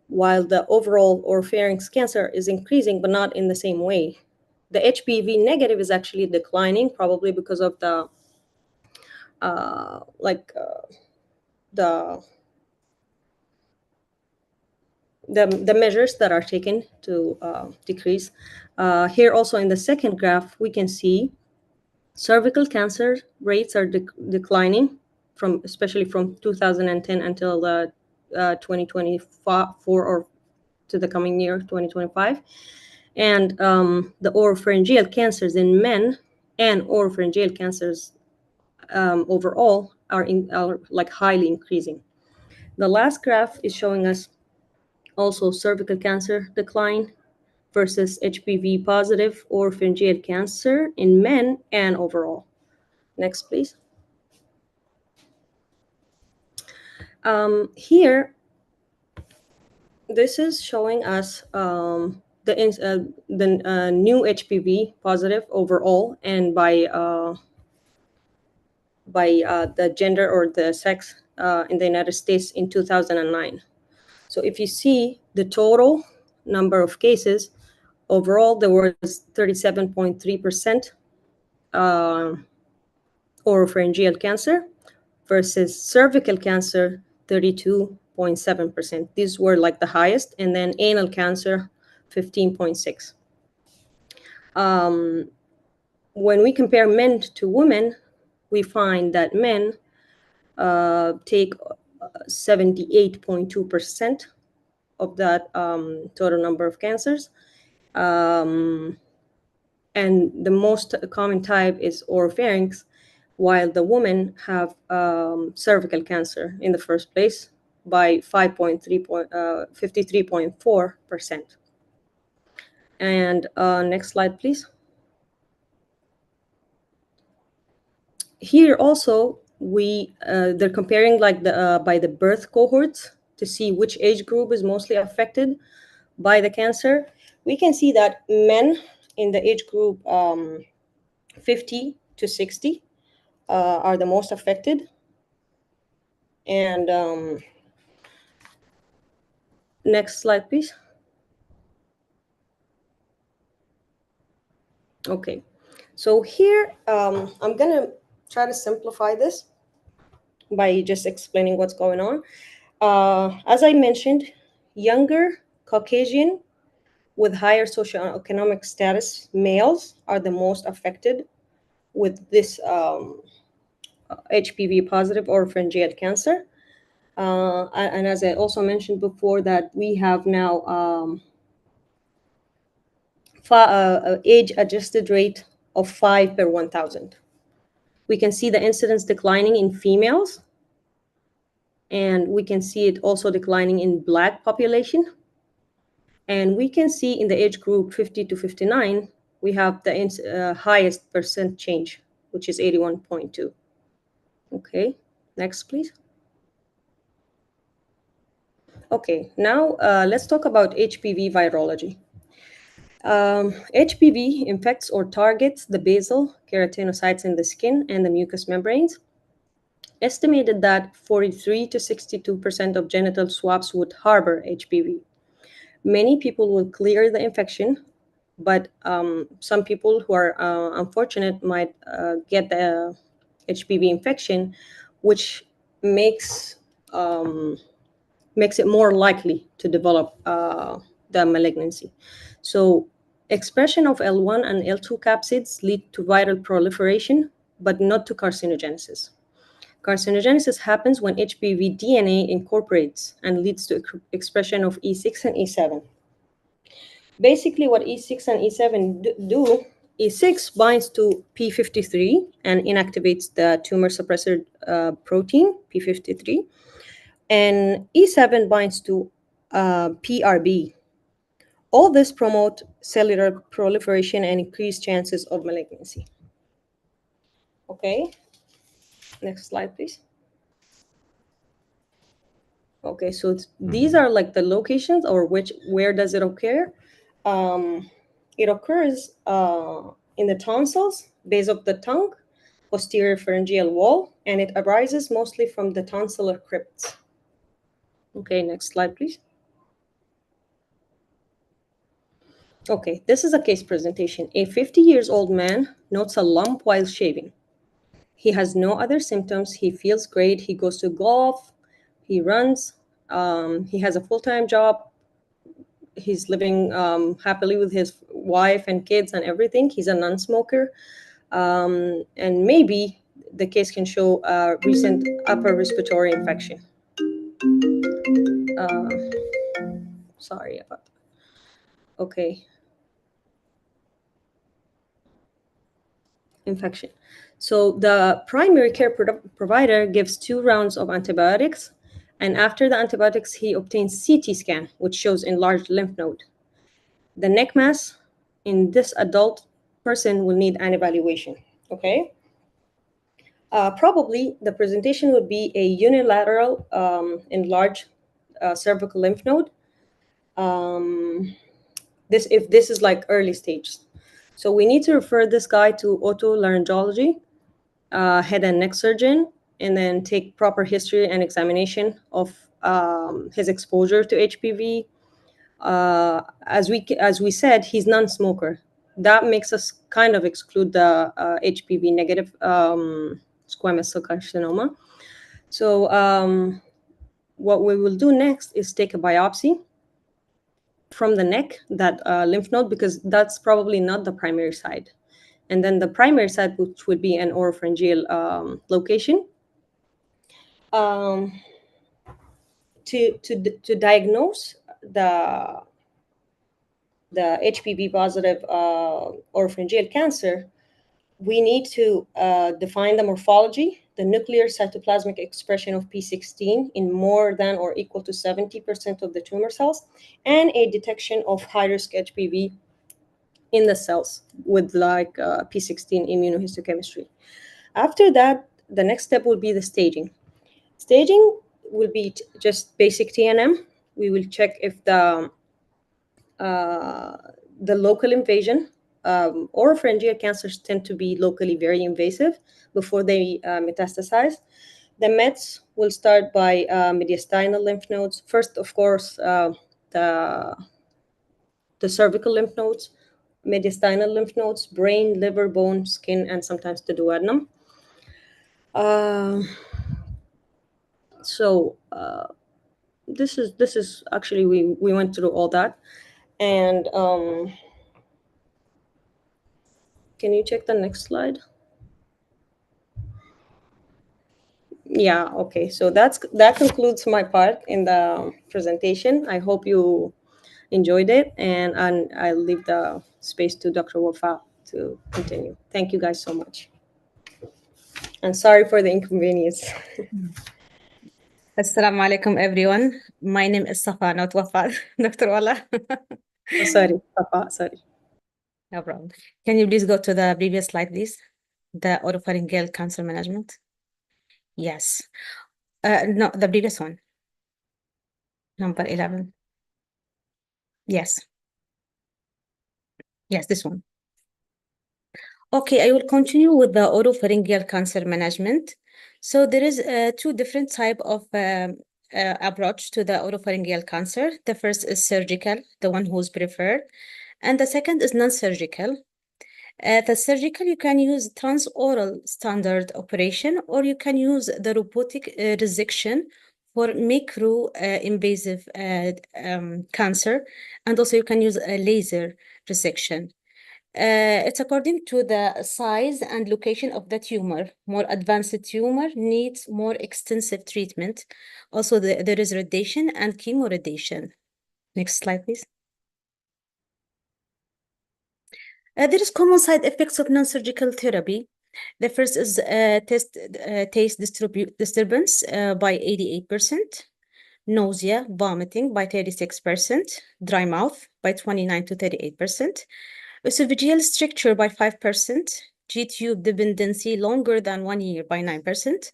while the overall oropharynx cancer is increasing, but not in the same way. The HPV negative is actually declining, probably because of the the measures that are taken to decrease. Here also in the second graph, we can see cervical cancer rates are declining, especially from 2010 until 2024 or to the coming year, 2025. And the oropharyngeal cancers in men and oropharyngeal cancers overall are like highly increasing. The last graph is showing us also cervical cancer decline versus HPV positive oropharyngeal cancer in men and overall. Next, please. Here, this is showing us the new HPV positive overall and by the gender or the sex in the United States in 2009. So if you see the total number of cases, overall there was 37.3% oropharyngeal cancer versus cervical cancer, 32.7%. These were like the highest, and then anal cancer, 15.6%. When we compare men to women, we find that men take 78.2% of that total number of cancers. And the most common type is oropharynx, while the women have cervical cancer in the first place by 53.4%. And next slide, please. Here also, they're comparing like by the birth cohorts to see which age group is mostly affected by the cancer. We can see that men in the age group 50 to 60 are the most affected. And next slide, please. Okay, so here I'm gonna try to simplify this by just explaining what's going on. As I mentioned, younger Caucasian with higher socioeconomic status males are the most affected with this HPV positive oropharyngeal cancer. And as I also mentioned before, that we have now age-adjusted rate of 5 per 1,000. We can see the incidence declining in females, and we can see it also declining in Black population. And we can see in the age group 50 to 59, we have the highest percent change, which is 81.2. Okay, next, please. Okay, now let's talk about HPV virology. HPV infects or targets the basal keratinocytes in the skin and the mucous membranes. Estimated that 43 to 62% of genital swabs would harbor HPV. Many people will clear the infection, but some people who are unfortunate might get the HPV infection, which makes it more likely to develop the malignancy. So expression of L1 and L2 capsids lead to viral proliferation, but not to carcinogenesis. Carcinogenesis happens when HPV DNA incorporates and leads to expression of E6 and E7. Basically, what E6 and E7 do, E6 binds to P53 and inactivates the tumor suppressor protein, P53, and E7 binds to PRB. All this promote cellular proliferation and increase chances of malignancy. Okay, next slide, please. Okay, so these are like the locations or where does it occur? It occurs in the tonsils, base of the tongue, posterior pharyngeal wall, and it arises mostly from the tonsillar crypts. Okay, next slide, please. Okay, this is a case presentation. A 50-year-old man notes a lump while shaving. He has no other symptoms. He feels great. He goes to golf. He runs. He has a full-time job. He's living happily with his wife and kids and everything. He's a non-smoker. And maybe the case can show a recent upper respiratory infection. Sorry about that. Okay. Infection. So the primary care provider gives 2 rounds of antibiotics, and after the antibiotics, he obtains CT scan, which shows enlarged lymph node. The neck mass in this adult person will need an evaluation. Okay. Probably the presentation would be a unilateral enlarged cervical lymph node. If this is like early stage. So we need to refer this guy to otolaryngology, head and neck surgeon, and then take proper history and examination of his exposure to HPV. As we said, he's non-smoker. That makes us kind of exclude the HPV negative squamous cell carcinoma. So what we will do next is take a biopsy from the neck, that lymph node, because that's probably not the primary site. And then the primary site, which would be an oropharyngeal location. To diagnose the HPV positive oropharyngeal cancer, we need to define the morphology, the nuclear cytoplasmic expression of P16 in more than or equal to 70% of the tumor cells, and a detection of high-risk HPV in the cells with like P16 immunohistochemistry. After that, the next step will be the staging. Staging will be just basic TNM. We will check if the local invasion, oropharyngeal cancers tend to be locally very invasive before they metastasize. The Mets will start by mediastinal lymph nodes. First, of course, the cervical lymph nodes, mediastinal lymph nodes, brain, liver, bone, skin, and sometimes the duodenum. This is actually, we went through all that. And can you check the next slide? Yeah, okay. So that concludes my part in the presentation. I hope you enjoyed it, and I'll leave the space to Dr. Wafa to continue. Thank you guys so much. And sorry for the inconvenience. Assalamu alaikum, everyone. My name is Safaa, not Wafa, Dr. Wala. Oh, sorry, Safaa, sorry. No problem. Can you please go to the previous slide, please? The oropharyngeal cancer management. Yes. No, the previous one. Number 11. Yes. Yes, this one. Okay, I will continue with the oropharyngeal cancer management. So there is 2 different type of approach to the oropharyngeal cancer. The first is surgical, the one who's preferred, and the second is non-surgical. The surgical, you can use transoral standard operation, or you can use the robotic resection for micro-invasive cancer, and also you can use a laser resection. It's according to the size and location of the tumor. More advanced tumor needs more extensive treatment. Also, there is radiation and chemoradiation. Next slide, please. There is common side effects of non-surgical therapy. The first is taste disturbance by 88%, nausea, vomiting by 36%, dry mouth by 29 to 38%, esophageal stricture by 5%, G-tube dependency longer than 1 year by 9%,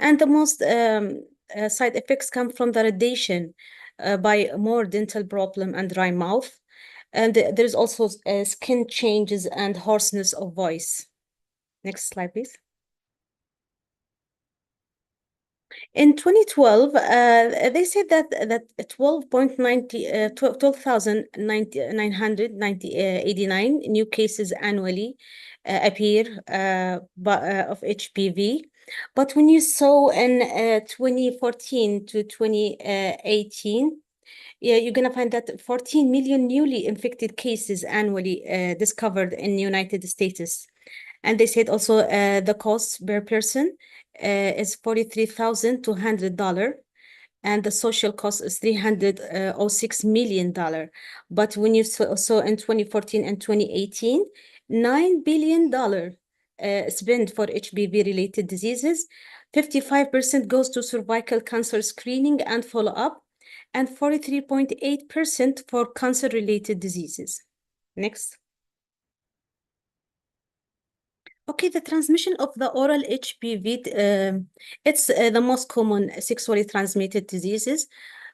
and the most side effects come from the radiation by more dental problem and dry mouth. And there's also skin changes and hoarseness of voice. Next slide, please. In 2012, they said that 12,989 new cases annually appear of HPV. But when you saw in 2014 to 2018, yeah, you're going to find that 14 million newly infected cases annually discovered in the United States. And they said also the cost per person is $43,200, and the social cost is $306 million. But when you saw in 2014 and 2018, $9 billion spent for HPV-related diseases. 55% goes to cervical cancer screening and follow-up, and 43.8% for cancer-related diseases. Next. Okay, the transmission of the oral HPV, it's the most common sexually transmitted diseases.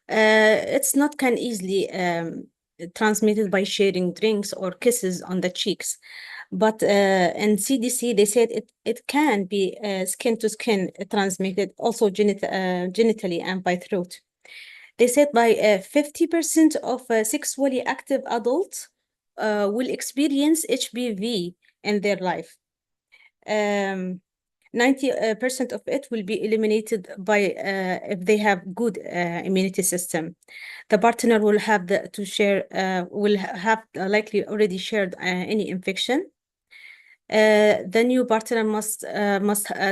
It's not can easily transmitted by sharing drinks or kisses on the cheeks. But in CDC, they said it can be skin to skin transmitted, also genitally and by throat. They said by 50% of sexually active adults will experience HPV in their life. 90% of it will be eliminated by if they have good immunity system. The partner will have to share, will have likely already shared any infection. The new partner must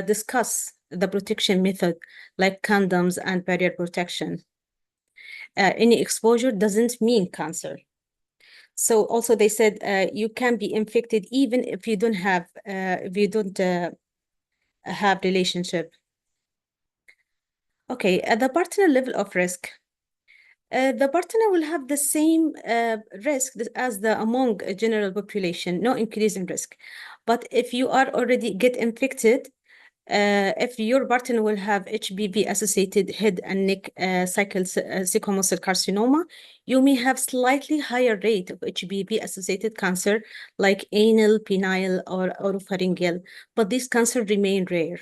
discuss the protection method like condoms and barrier protection. Any exposure doesn't mean cancer. So also they said you can be infected even if you don't have have relationship. Okay, at the partner level of risk, the partner will have the same risk as the among general population, no increase in risk. But if you are already get infected, if your partner will have HPV-associated head and neck squamous cell carcinoma, you may have slightly higher rate of HPV-associated cancer like anal, penile, or oropharyngeal, but these cancers remain rare.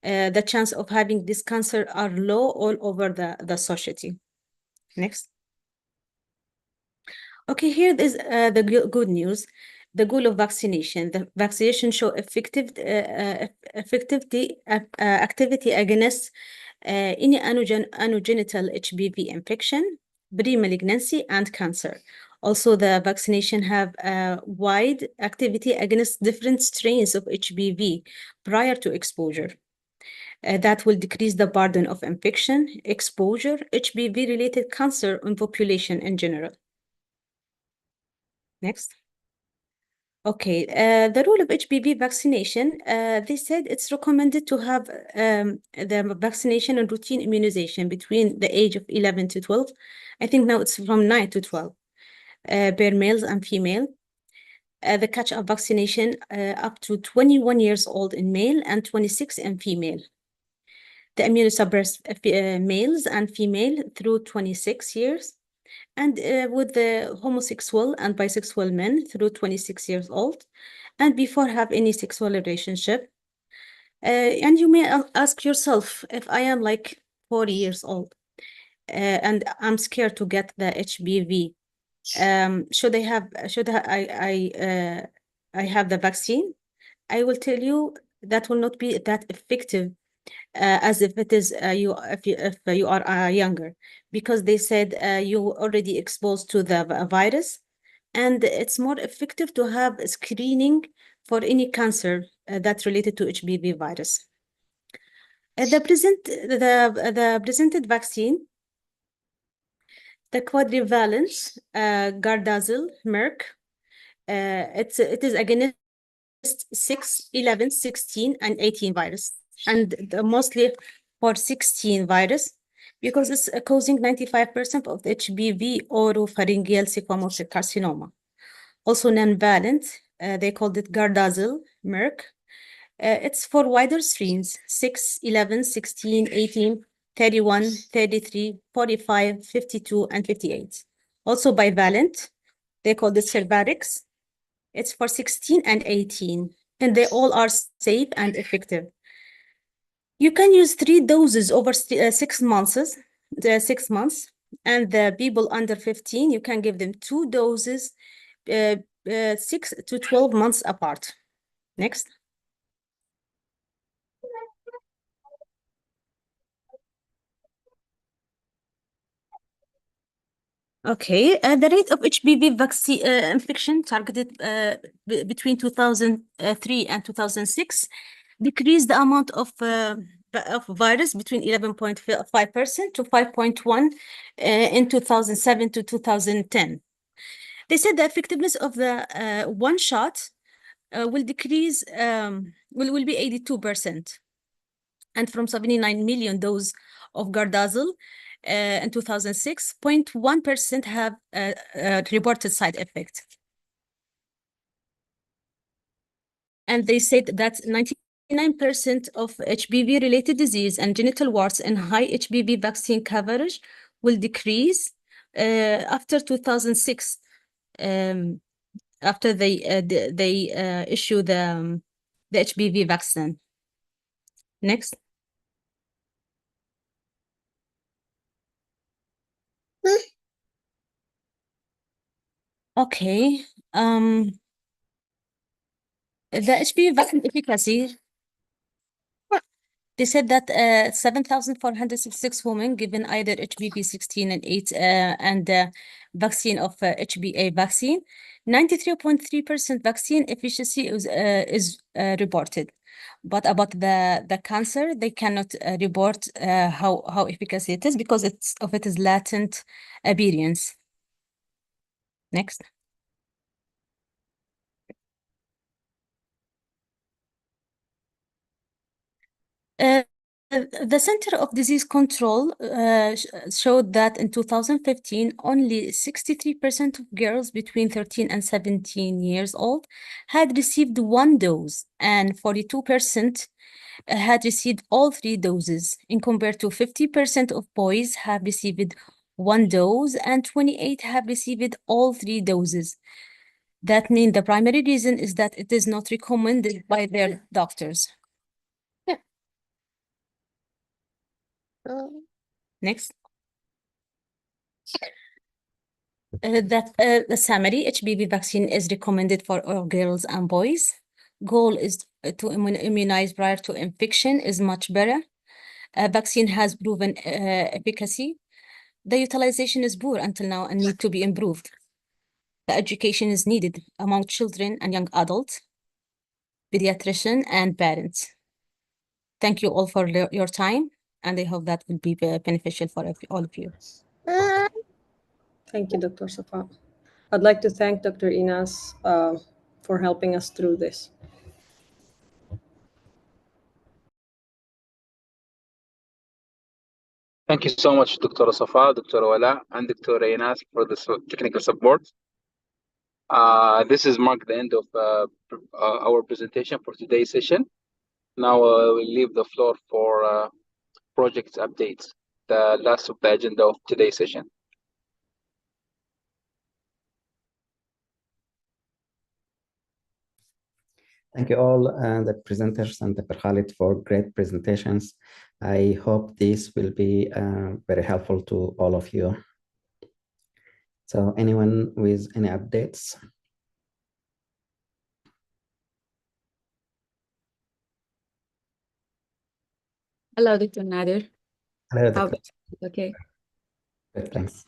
The chance of having this cancer are low all over the society. Next. Okay, here is the good news. The goal of vaccination. The vaccination show activity against any anogenital HPV infection, pre-malignancy, and cancer. Also, the vaccination have wide activity against different strains of HPV prior to exposure. That will decrease the burden of infection, exposure, HPV-related cancer in population in general. Next. Okay, the role of HPV vaccination, they said it's recommended to have the vaccination and routine immunization between the age of 11 to 12. I think now it's from 9 to 12, per males and female. The catch-up vaccination up to 21 years old in male and 26 in female. The immunosuppressed males and female through 26 years, and with the homosexual and bisexual men through 26 years old, and before have any sexual relationship. And you may ask yourself, if I am like 40 years old and I'm scared to get the HPV, should I have the vaccine? I will tell you that will not be that effective as if it is if you are younger, because they said you already exposed to the virus, and it's more effective to have screening for any cancer that's related to HPV virus. The presented vaccine, the quadrivalent Gardasil, Merck, it is against 6, 11, 16, and 18 virus, and mostly for 16 virus, because it's causing 95% of the HPV oropharyngeal squamous cell carcinoma. Also non-valent, they called it Gardasil, Merck. It's for wider strains, 6, 11, 16, 18, 31, 33, 45, 52, and 58. Also bivalent, they called it Cervarix. It's for 16 and 18, and they all are safe and effective. You can use 3 doses over 6 months, and the people under 15, you can give them 2 doses 6 to 12 months apart. Next. Okay, the rate of HPV vaccine infection targeted between 2003 and 2006 decreased the amount of virus between 11.5% to 5.1 in 2007 to 2010. They said the effectiveness of the one shot will decrease, will be 82%. And from 79 million doses of Gardasil in 2006, 0.1% have reported side effects. And they said that 99% of HPV-related disease and genital warts and high HPV vaccine coverage will decrease after 2006, after they issue the HPV vaccine. Next. Okay. The HPV vaccine efficacy, they said that 7,466 women given either HPV 16 and 8 and vaccine of HBA vaccine, 93.3% vaccine efficacy is reported. But about the cancer, they cannot report how efficacy it is because it is latent appearance. Next. The Center of Disease Control showed that in 2015, only 63% of girls between 13 and 17 years old had received 1 dose, and 42% had received all 3 doses, in compared to 50% of boys have received 1 dose, and 28 have received all 3 doses. That means the primary reason is that it is not recommended by their doctors. Next. The summary, HPV vaccine is recommended for all girls and boys. Goal is to immunize prior to infection is much better. Vaccine has proven efficacy. The utilization is poor until now and need to be improved. The education is needed among children and young adults, pediatrician and parents. Thank you all for your time, and I hope that will be beneficial for all of you. Thank you, Dr. Safaa. I'd like to thank Dr. Einas for helping us through this. Thank you so much, Dr. Safaa, Dr. Wala, and Dr. Einas for the technical support. This is marked the end of our presentation for today's session. Now we'll leave the floor for project updates, the last of the agenda of today's session. Thank you all the presenters and Dr. Khalid for great presentations. I hope this will be very helpful to all of you. So anyone with any updates? Hello, Dr. Nader. Hello, Dr. Okay. Good, thanks.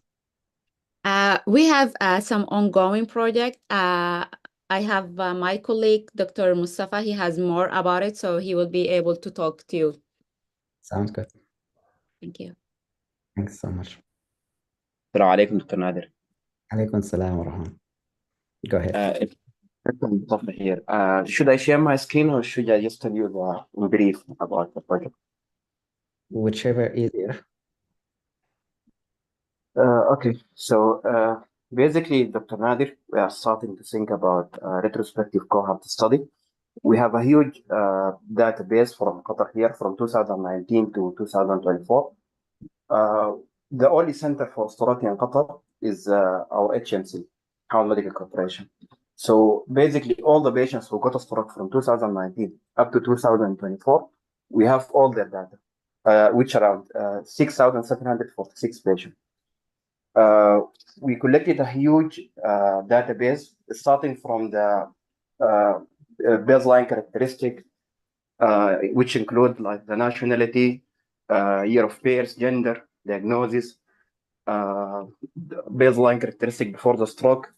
We have some ongoing project. I have my colleague, Dr. Mustafa. He has more about it, so he will be able to talk to you. Sounds good. Thank you. Thanks so much. Assalamu alaikum, Dr. Nader. Alaikum salam wa rahmatullah. Go ahead. Here. Should I share my screen or should I just tell you in brief about the project? Whichever easier. Okay, so basically, Dr. Nader, we are starting to think about a retrospective cohort study. We have a huge database from Qatar here from 2019 to 2024. The only center for storage in Qatar is our HMC, Haimed Medical Corporation. So basically, all the patients who got a stroke from 2019 up to 2024 we have all their data, which around 6,746 patients. We collected a huge database starting from the baseline characteristic, which include like the nationality, year of birth, gender, diagnosis, baseline characteristic before the stroke,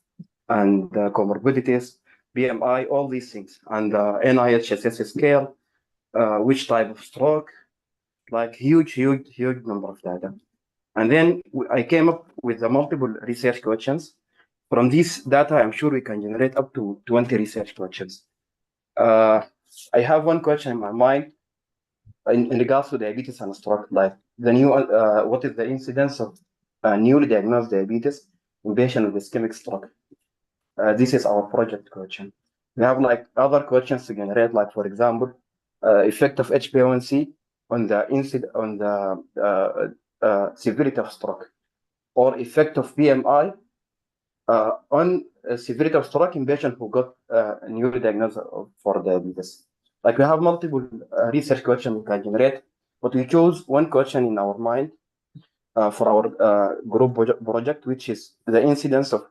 and comorbidities, BMI, all these things, and NIHSS scale, which type of stroke, like huge number of data. And then I came up with the multiple research questions. From this data, I'm sure we can generate up to 20 research questions. I have one question in my mind in regards to diabetes and stroke, like the new, what is the incidence of newly diagnosed diabetes in patients with ischemic stroke? This is our project question. We have like other questions to generate, like for example, effect of HbA1c on the severity of stroke, or effect of BMI on severity of stroke in patients who got newly diagnosed for diabetes. Like we have multiple research questions we can generate, but we chose one question in our mind for our group project, which is the incidence of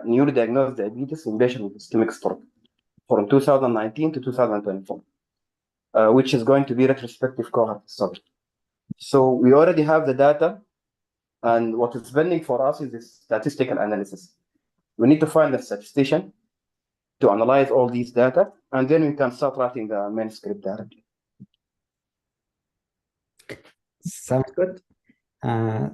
newly diagnosed diabetes in patients with ischemic stroke from 2019 to 2024, which is going to be retrospective cohort study. So we already have the data, and what is pending for us is this statistical analysis. We need to find a statistician to analyze all these data, and then we can start writing the manuscript directly. Sounds good.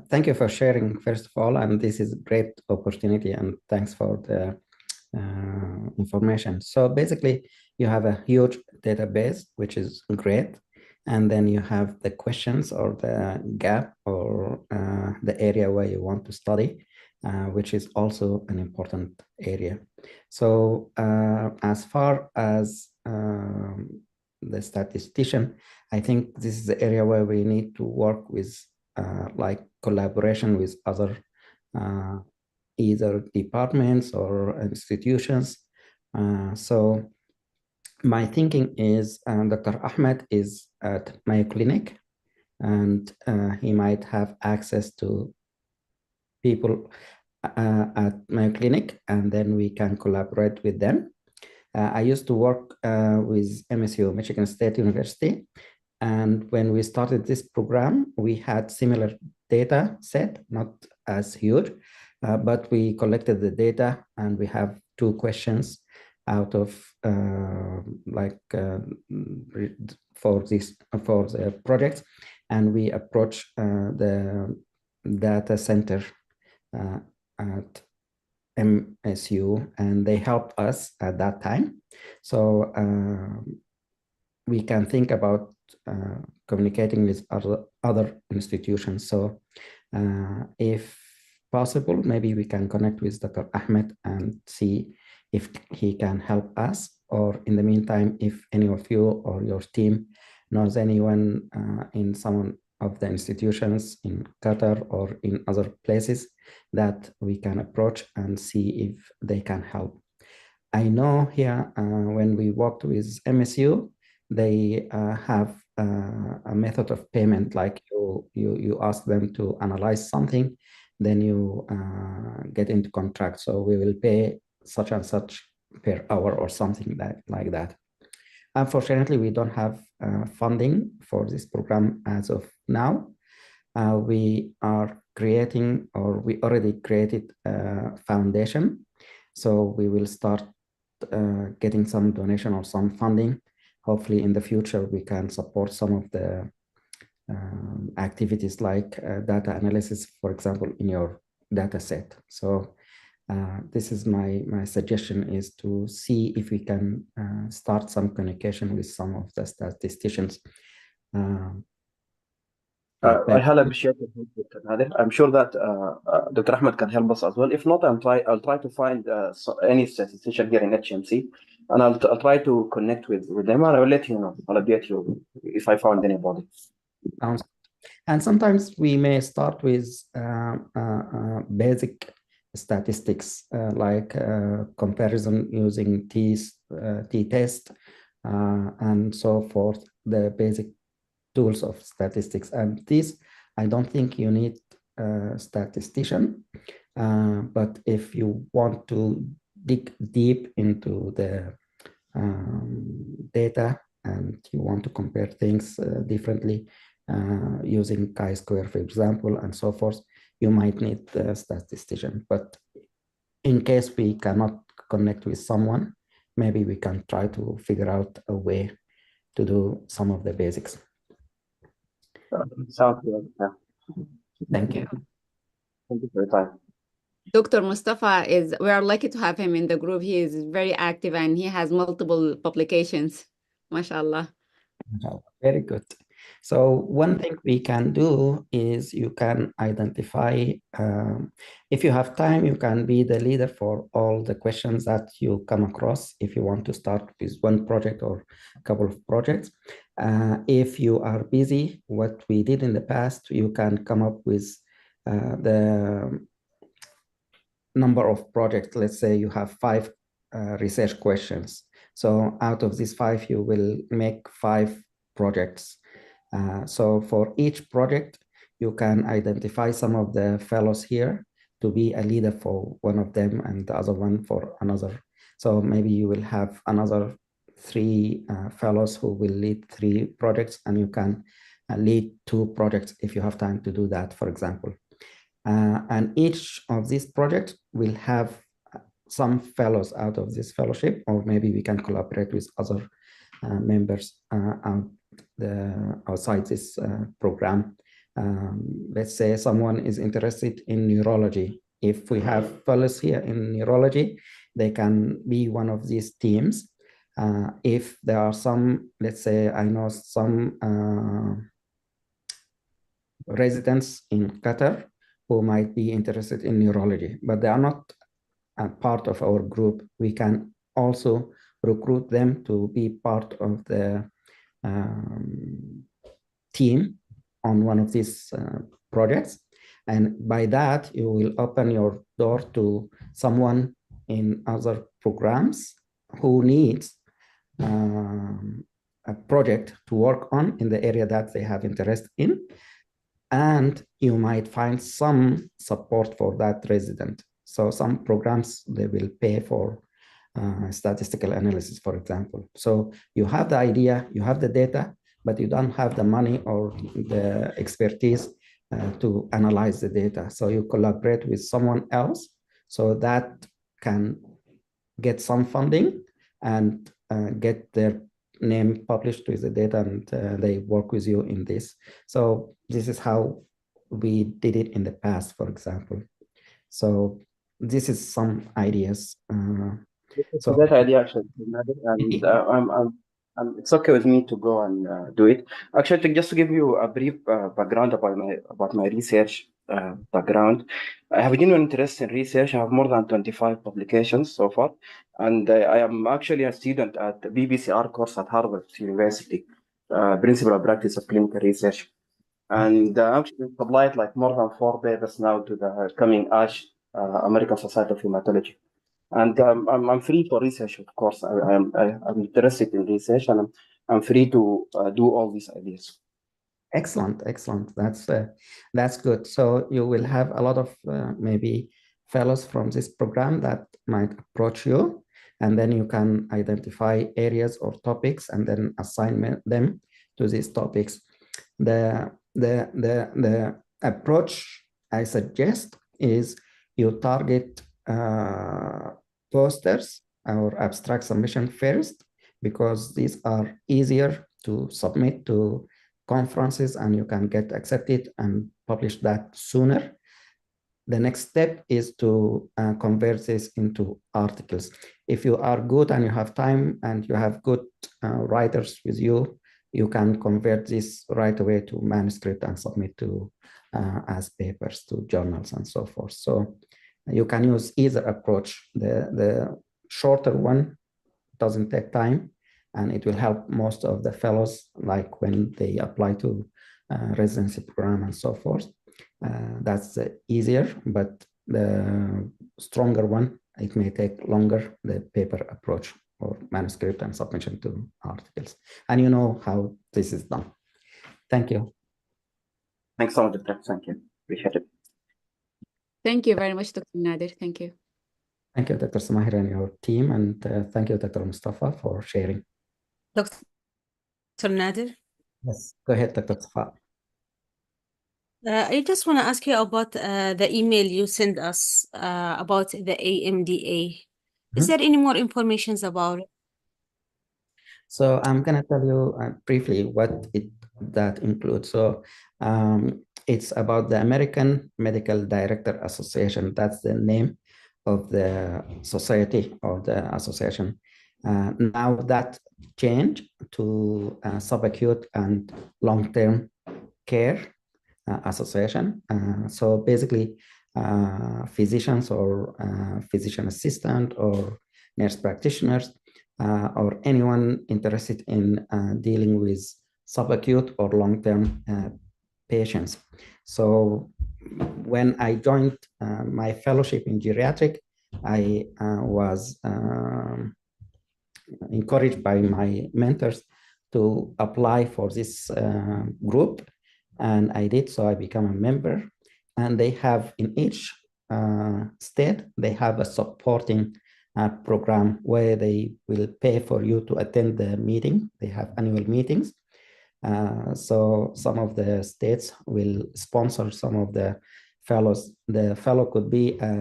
Thank you for sharing, first of all, and this is a great opportunity, and thanks for the information. So basically, you have a huge database, which is great, and then you have the questions or the gap or the area where you want to study, which is also an important area. So as far as the statistician, I think this is the area where we need to work with like collaboration with other either departments or institutions. So my thinking is Dr. Ahmed is at my clinic, and he might have access to people at my clinic, and then we can collaborate with them. I used to work with MSU, Michigan State University, and when we started this program, we had similar data set, not as huge, but we collected the data, and we have 2 questions out of for the project, and we approach the data center at MSU, and they helped us at that time. So we can think about communicating with other institutions. So if possible, maybe we can connect with Dr. Ahmed and see if he can help us, or in the meantime, if any of you or your team knows anyone in some of the institutions in Qatar or in other places that we can approach and see if they can help. I know here when we worked with MSU, they have a method of payment, like you ask them to analyze something, then you get into contract. So we will pay such and such per hour or something like that. Unfortunately, we don't have funding for this program as of now. We are creating, or we already created a foundation. So we will start getting some donation or some funding. Hopefully in the future, we can support some of the activities like data analysis, for example, in your data set. So this is my suggestion, is to see if we can start some communication with some of the statisticians. I highly appreciate it, Dr. Nader. I'm sure that Dr. Ahmed can help us as well. If not, I'll try to find any statistician here in HMC, and I'll try to connect with them, and I'll let you know. I'll update you if I found anybody. And sometimes we may start with basic statistics like comparison using t-test and so forth, the basic tools of statistics. And this, I don't think you need a statistician, but if you want to dig deep into the data and you want to compare things differently using chi-square, for example, and so forth, you might need a statistician. But in case we cannot connect with someone, maybe we can try to figure out a way to do some of the basics. Sounds good. Yeah. Thank you. Thank you for your time. Dr. Mustafa we are lucky to have him in the group. He is very active and he has multiple publications. MashaAllah. Very good. So one thing we can do is you can identify, if you have time, you can be the leader for all the questions that you come across if you want to start with one project or a couple of projects. If you are busy, what we did in the past, you can come up with the number of projects. Let's say you have 5 research questions. So out of these 5, you will make 5 projects. So for each project, you can identify some of the fellows here to be a leader for one of them and the other one for another. So maybe you will have another 3 fellows who will lead 3 projects, and you can lead 2 projects if you have time to do that, for example. And each of these projects will have some fellows out of this fellowship, or maybe we can collaborate with other members outside this program. Let's say someone is interested in neurology. If we have fellows here in neurology, they can be one of these teams. If there are some, let's say I know some residents in Qatar who might be interested in neurology, but they are not a part of our group, we can also recruit them to be part of the team on one of these projects. And by that, you will open your door to someone in other programs who needs a project to work on in the area that they have interest in. And you might find some support for that resident. So some programs, they will pay for statistical analysis, for example. So you have the idea, you have the data, but you don't have the money or the expertise to analyze the data. So you collaborate with someone else so that can get some funding and get their name published with the data, and they work with you in this. So this is how we did it in the past, for example. So this is some ideas. So that idea actually, and it's okay with me to go and do it. Actually, just to give you a brief background about my research background, I have a genuine interest in research. I have more than 25 publications so far, and I am actually a student at the BBCR course at Harvard University, Principle of Practice of Clinical Research, and actually applied like more than 4 papers now to the coming ASH, American Society of Hematology. And I'm free for research, of course. I'm interested in research, and I'm free to do all these ideas. Excellent, excellent. That's good. So you will have a lot of maybe fellows from this program that might approach you, and then you can identify areas or topics and then assign them to these topics. The approach I suggest is you target posters or abstract submission first, because these are easier to submit to conferences and you can get accepted and publish that sooner. The next step is to convert this into articles. If you are good and you have time and you have good writers with you, you can convert this right away to manuscript and submit to as papers to journals and so forth. So you can use either approach. The shorter one doesn't take time, and it will help most of the fellows, like when they apply to residency program and so forth. That's easier, but the stronger one, it may take longer, the paper approach. or manuscript and submission to articles. And you know how this is done. Thank you. Thanks a lot, Dr. Thank you. Appreciate it. Thank you very much, Dr. Nader. Thank you. Thank you, Dr. Samahir and your team. And thank you, Dr. Mustafa, for sharing. Dr. Nader? Yes, go ahead, Dr. Safaa. I just want to ask you about the email you sent us about the AMDA. Is there any more information about it? So I'm going to tell you briefly what that includes. So it's about the American Medical Director Association. That's the name of the society or the association. Now that changed to subacute and long-term care association. So basically physicians or physician assistant or nurse practitioners or anyone interested in dealing with subacute or long-term patients. So when I joined my fellowship in geriatric, I was encouraged by my mentors to apply for this group, and I did. So I became a member, and they have in each state, they have a supporting program where they will pay for you to attend the meeting. They have annual meetings. So some of the states will sponsor some of the fellows. The fellow could be a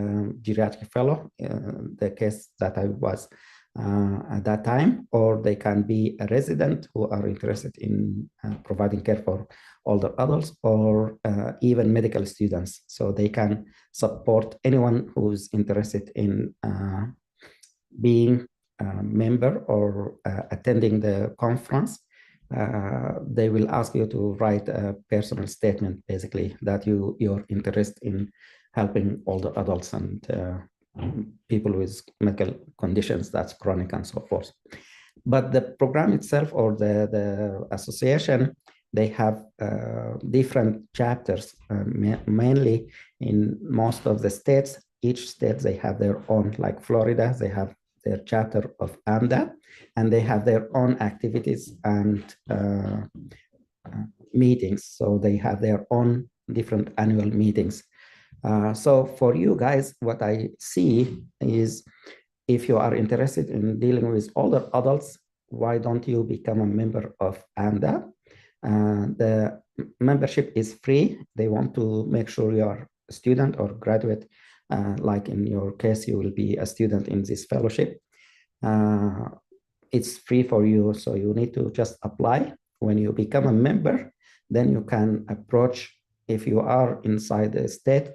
geriatric fellow, the case that I was at that time, or they can be a resident who are interested in providing care for older adults, or even medical students. So they can support anyone who's interested in being a member or attending the conference. They will ask you to write a personal statement, basically, that you're interested in helping older adults and people with medical conditions that's chronic and so forth. But the program itself or the association, they have different chapters, mainly in most of the states. Each state, they have their own, like Florida, they have their chapter of AMDA, and they have their own activities and meetings. So they have their own different annual meetings. So for you guys, what I see is if you are interested in dealing with older adults, why don't you become a member of AMDA? The membership is free. They want to make sure you are a student or graduate. Like in your case, you will be a student in this fellowship. It's free for you, so you need to just apply. When you become a member, then you can approach, if you are inside the state,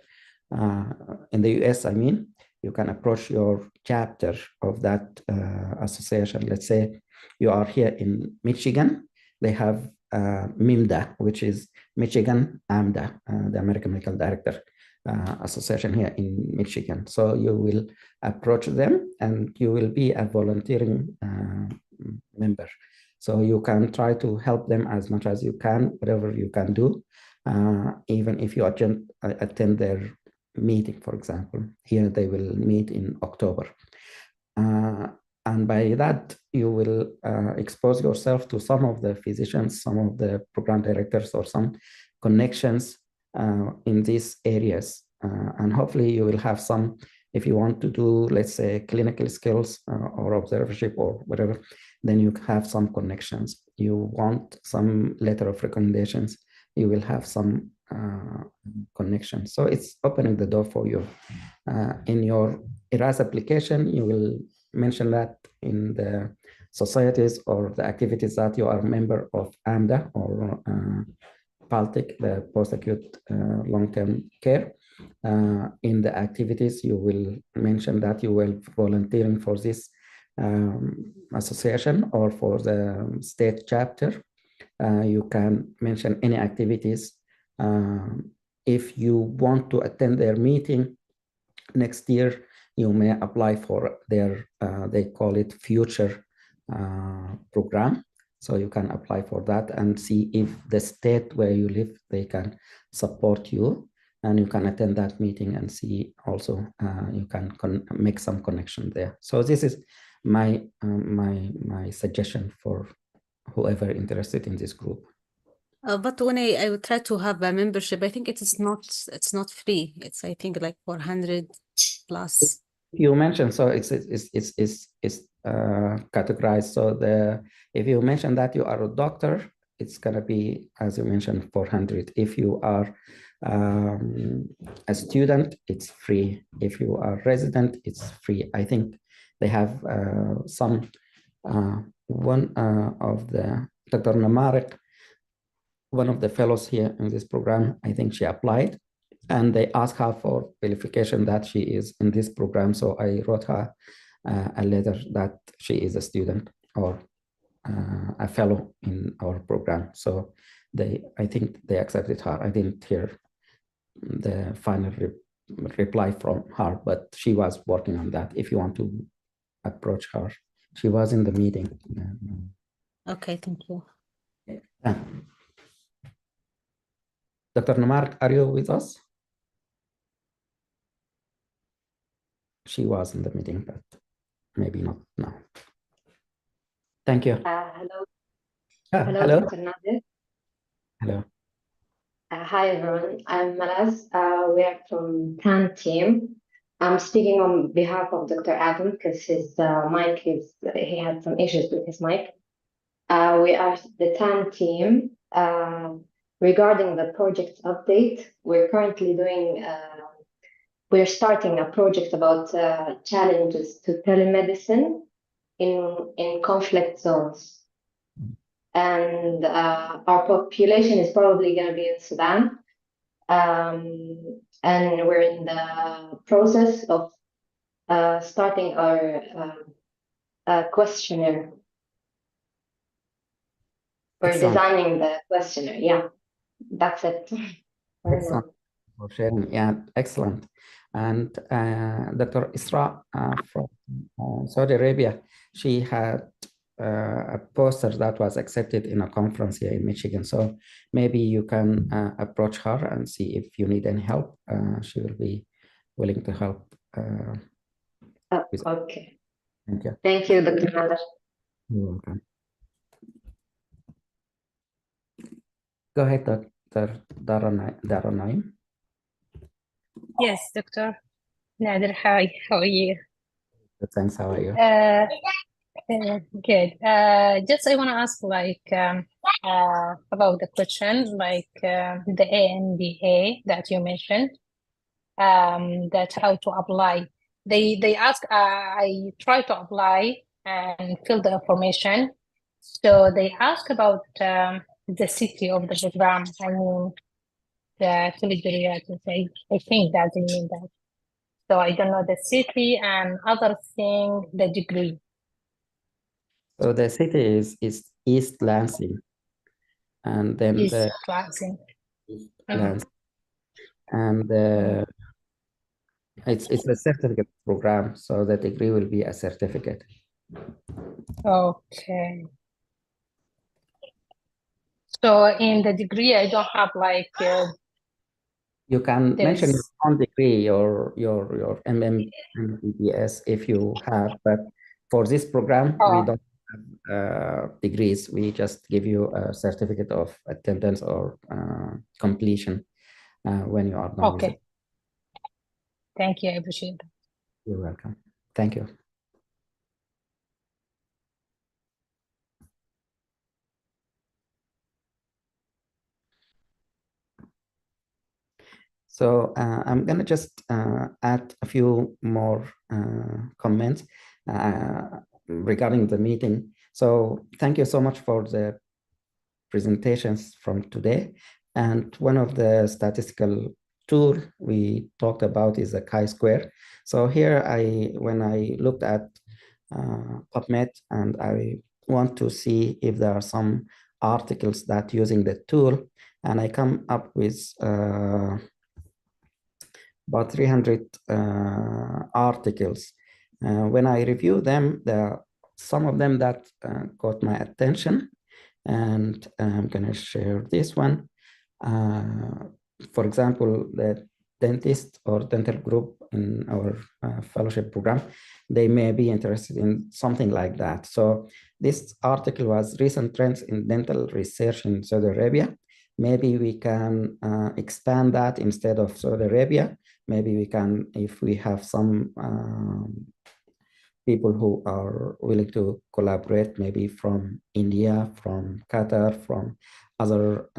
in the US, I mean, you can approach your chapter of that association. Let's say you are here in Michigan, they have MIMDA, which is Michigan AMDA, the American Medical Director Association here in Michigan. So you will approach them and you will be a volunteering member. So you can try to help them as much as you can, whatever you can do, even if you attend their meeting, for example. Here they will meet in October. And by that, you will expose yourself to some of the physicians, some of the program directors, or some connections in these areas. And hopefully you will have some, if you want to do, let's say, clinical skills or observership or whatever, then you have some connections. You want some letter of recommendations, you will have some connections. So it's opening the door for you. In your ERAS application, you will mention that in the societies or the activities that you are a member of AMDA or PALTIC, the post-acute long-term care. In the activities, you will mention that you will volunteering for this association or for the state chapter. You can mention any activities. If you want to attend their meeting next year, you may apply for their, they call it future program. So you can apply for that and see if the state where you live, they can support you, and you can attend that meeting and see also, you can make some connection there. So this is my suggestion for whoever interested in this group. But when I would try to have a membership, I think it's not free. It's I think like 400 plus. You mentioned, so it's categorized. So if you mention that you are a doctor, it's gonna be, as you mentioned, 400. If you are a student, it's free. If you are resident, it's free. I think they have some one of the Dr. Namarik, one of the fellows here in this program, I think she applied, and they asked her for verification that she is in this program. So I wrote her a letter that she is a student or a fellow in our program. So I think they accepted her. I didn't hear the final reply from her, but she was working on that. If you want to approach her, she was in the meeting. Okay, thank you. Dr. Namar, are you with us? She was in the meeting, but maybe not now. Thank you. Hello. Hello. Dr. Nader. Hello. Hi, everyone. I'm Malaz. We are from TAN team. I'm speaking on behalf of Dr. Adam because his mic he had some issues with his mic. We are the TAN team. Regarding the project update, we're currently doing, we're starting a project about challenges to telemedicine in conflict zones. And our population is probably going to be in Sudan. And we're in the process of starting our questionnaire. We're designing the questionnaire. Yeah, that's it. Excellent for sharing. Yeah, excellent. And Dr. Isra from Saudi Arabia, she had a poster that was accepted in a conference here in Michigan. So maybe you can approach her and see if you need any help. She will be willing to help. Okay. Thank you. Thank you, Dr. Nader. You're welcome. Go ahead, Dr. Daranaim. Yes, Dr. Nader, hi, how are you? Thanks, how are you? Good. Just I want to ask about the question, the ANDA that you mentioned, that how to apply. They ask, I try to apply and fill the information. So they ask about the city of the program. I mean, the TGRF. I think that they mean that. So I don't know the city, and other thing, the degree. So the city is East Lansing, and then East Lansing. Lansing. And it's a certificate program, so the degree will be a certificate. Okay. So in the degree, I don't have you can mention your own degree or your MBBS if you have, but for this program, we don't have degrees. We just give you a certificate of attendance or completion when you are done with it. Thank you. I appreciate it. You're welcome. Thank you. So I'm going to just add a few more comments regarding the meeting. So thank you so much for the presentations from today. And one of the statistical tool we talked about is the chi-square. So here, when I looked at PubMed, and I want to see if there are some articles that using the tool, and I come up with about 300 articles. When I review them, there are some of them that caught my attention, and I'm going to share this one. For example, the dentist or dental group in our fellowship program, they may be interested in something like that. So this article was recent trends in dental research in Saudi Arabia. Maybe we can expand that instead of Saudi Arabia. Maybe we can, if we have some people who are willing to collaborate, maybe from India, from Qatar, from other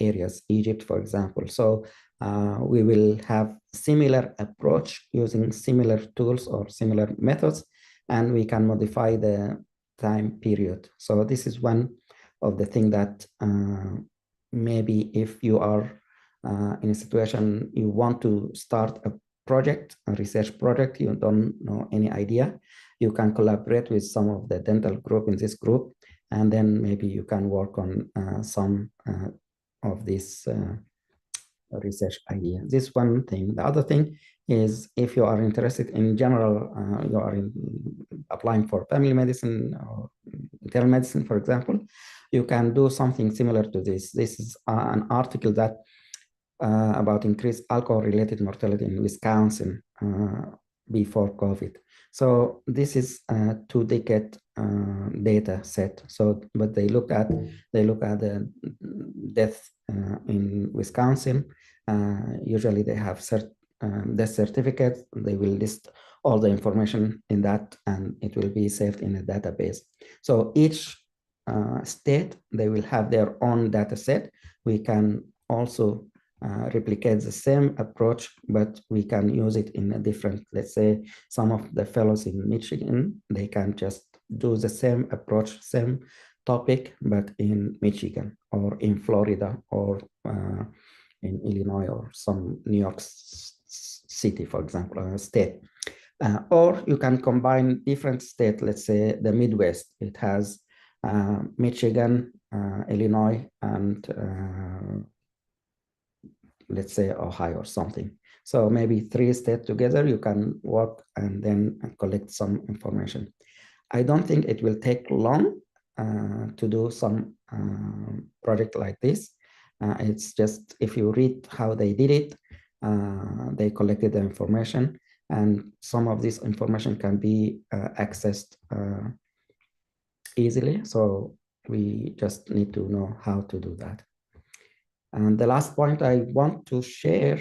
areas, Egypt, for example. So we will have similar approach using similar tools or similar methods, and we can modify the time period. So this is one of the things that maybe if you are in a situation you want to start a project, a research project, you don't know any idea, you can collaborate with some of the dental group in this group, and then maybe you can work on some of this research idea. This one thing. The other thing is, if you are interested in general, you are applying for family medicine or internal medicine, for example, you can do something similar to this. This is an article that about increased alcohol-related mortality in Wisconsin before COVID. So this is a 2-decade data set. So, but they look at the death in Wisconsin. Usually they have death certificates. They will list all the information in that, and it will be saved in a database. So each state, they will have their own data set. We can also replicate the same approach, but we can use it in a different, let's say, some of the fellows in Michigan, they can just do the same approach, same topic, but in Michigan or in Florida or in Illinois or some New York City, for example, state. Or you can combine different states, let's say the Midwest. It has Michigan, Illinois, and let's say Ohio or something. So maybe 3 states together, you can work and then collect some information. I don't think it will take long to do some project like this. It's just, if you read how they did it, they collected the information, and some of this information can be accessed easily. So we just need to know how to do that. And the last point I want to share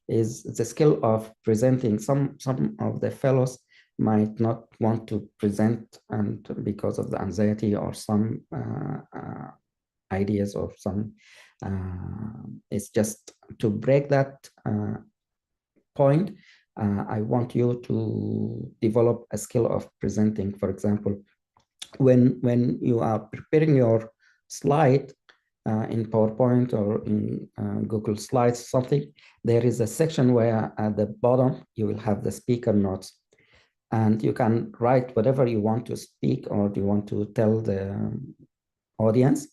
is the skill of presenting. Some of the fellows might not want to present, and because of the anxiety or some ideas or some, it's just to break that point. I want you to develop a skill of presenting. For example, when you are preparing your slide, in PowerPoint or in Google Slides, something, there is a section where at the bottom you will have the speaker notes, and you can write whatever you want to speak or you want to tell the audience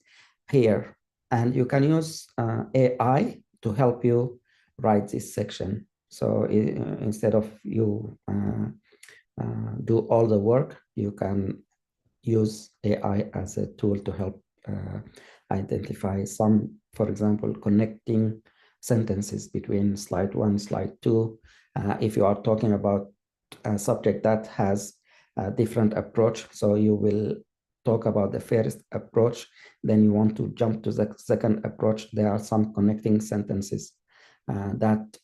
here, and you can use AI to help you write this section. So instead of you do all the work, you can use AI as a tool to help identify some, for example, connecting sentences between slide 1, slide 2. If you are talking about a subject that has a different approach, so you will talk about the first approach, then you want to jump to the second approach. There are some connecting sentences that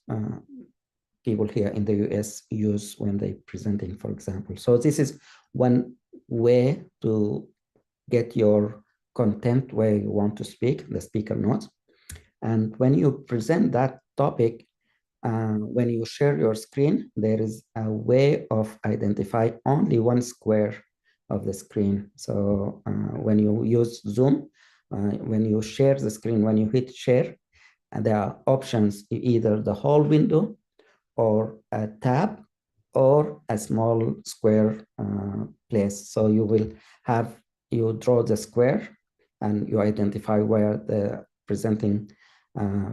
people here in the US use when they're presenting, for example. So this is one way to get your content where you want to speak, the speaker notes. And when you present that topic, when you share your screen, there is a way of identifying only one square of the screen. So when you use Zoom, when you share the screen, when you hit share, there are options, either the whole window or a tab or a small square place. So you will have, you draw the square and you identify where the presenting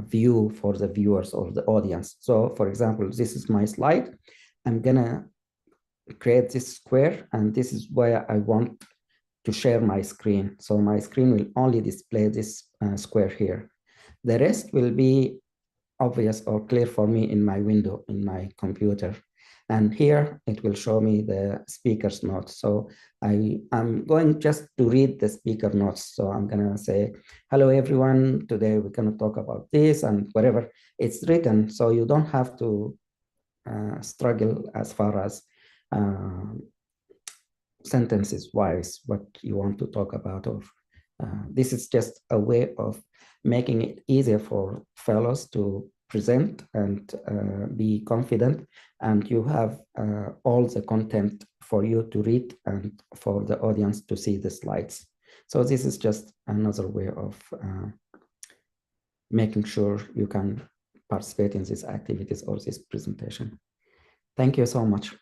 view for the viewers or the audience. So for example, this is my slide. I'm gonna create this square, and this is where I want to share my screen. So my screen will only display this square here. The rest will be obvious or clear for me in my window, in my computer. And here it will show me the speaker's notes. So I'm going just to read the speaker notes. So I'm gonna say, hello everyone, today we're gonna talk about this and whatever. It's written, so you don't have to struggle as far as sentences wise, what you want to talk about. Or this is just a way of making it easier for fellows to present and be confident, and you have all the content for you to read and for the audience to see the slides. So this is just another way of making sure you can participate in these activities or this presentation. Thank you so much.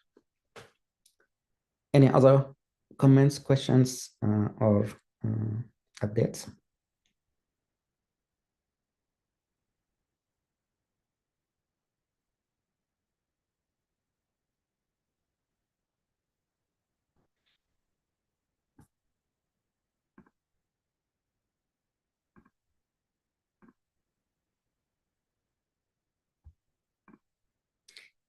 Any other comments, questions, or updates?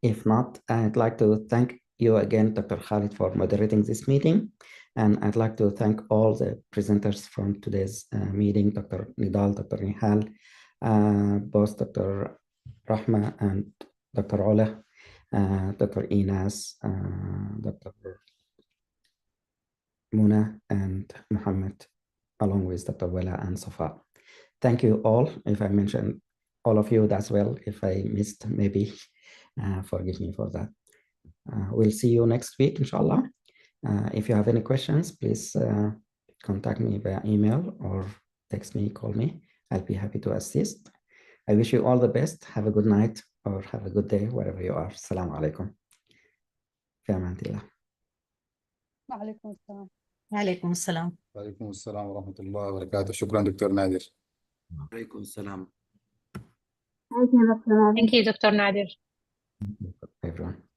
If not, I'd like to thank you again, Dr. Khalid, for moderating this meeting. And I'd like to thank all the presenters from today's meeting, Dr. Nidhal, Dr. Nihal, both Dr. Rahma and Dr. Ola, Dr. Einas, Dr. Muna, and Mohamed, along with Dr. Wala and Safaa. Thank you all. If I mentioned all of you, that's well. If I missed, maybe forgive me for that. We'll see you next week, inshallah. If you have any questions, please contact me via email or text me, call me. I'll be happy to assist. I wish you all the best. Have a good night or have a good day wherever you are. Assalamu alaikum. في أمان الله. وعليكم السلام. وعليكم السلام. وعليكم السلام ورحمة الله وبركاته. شكرا دكتور نادر. وعليكم السلام. Thank you, Dr. Nadir. Everyone.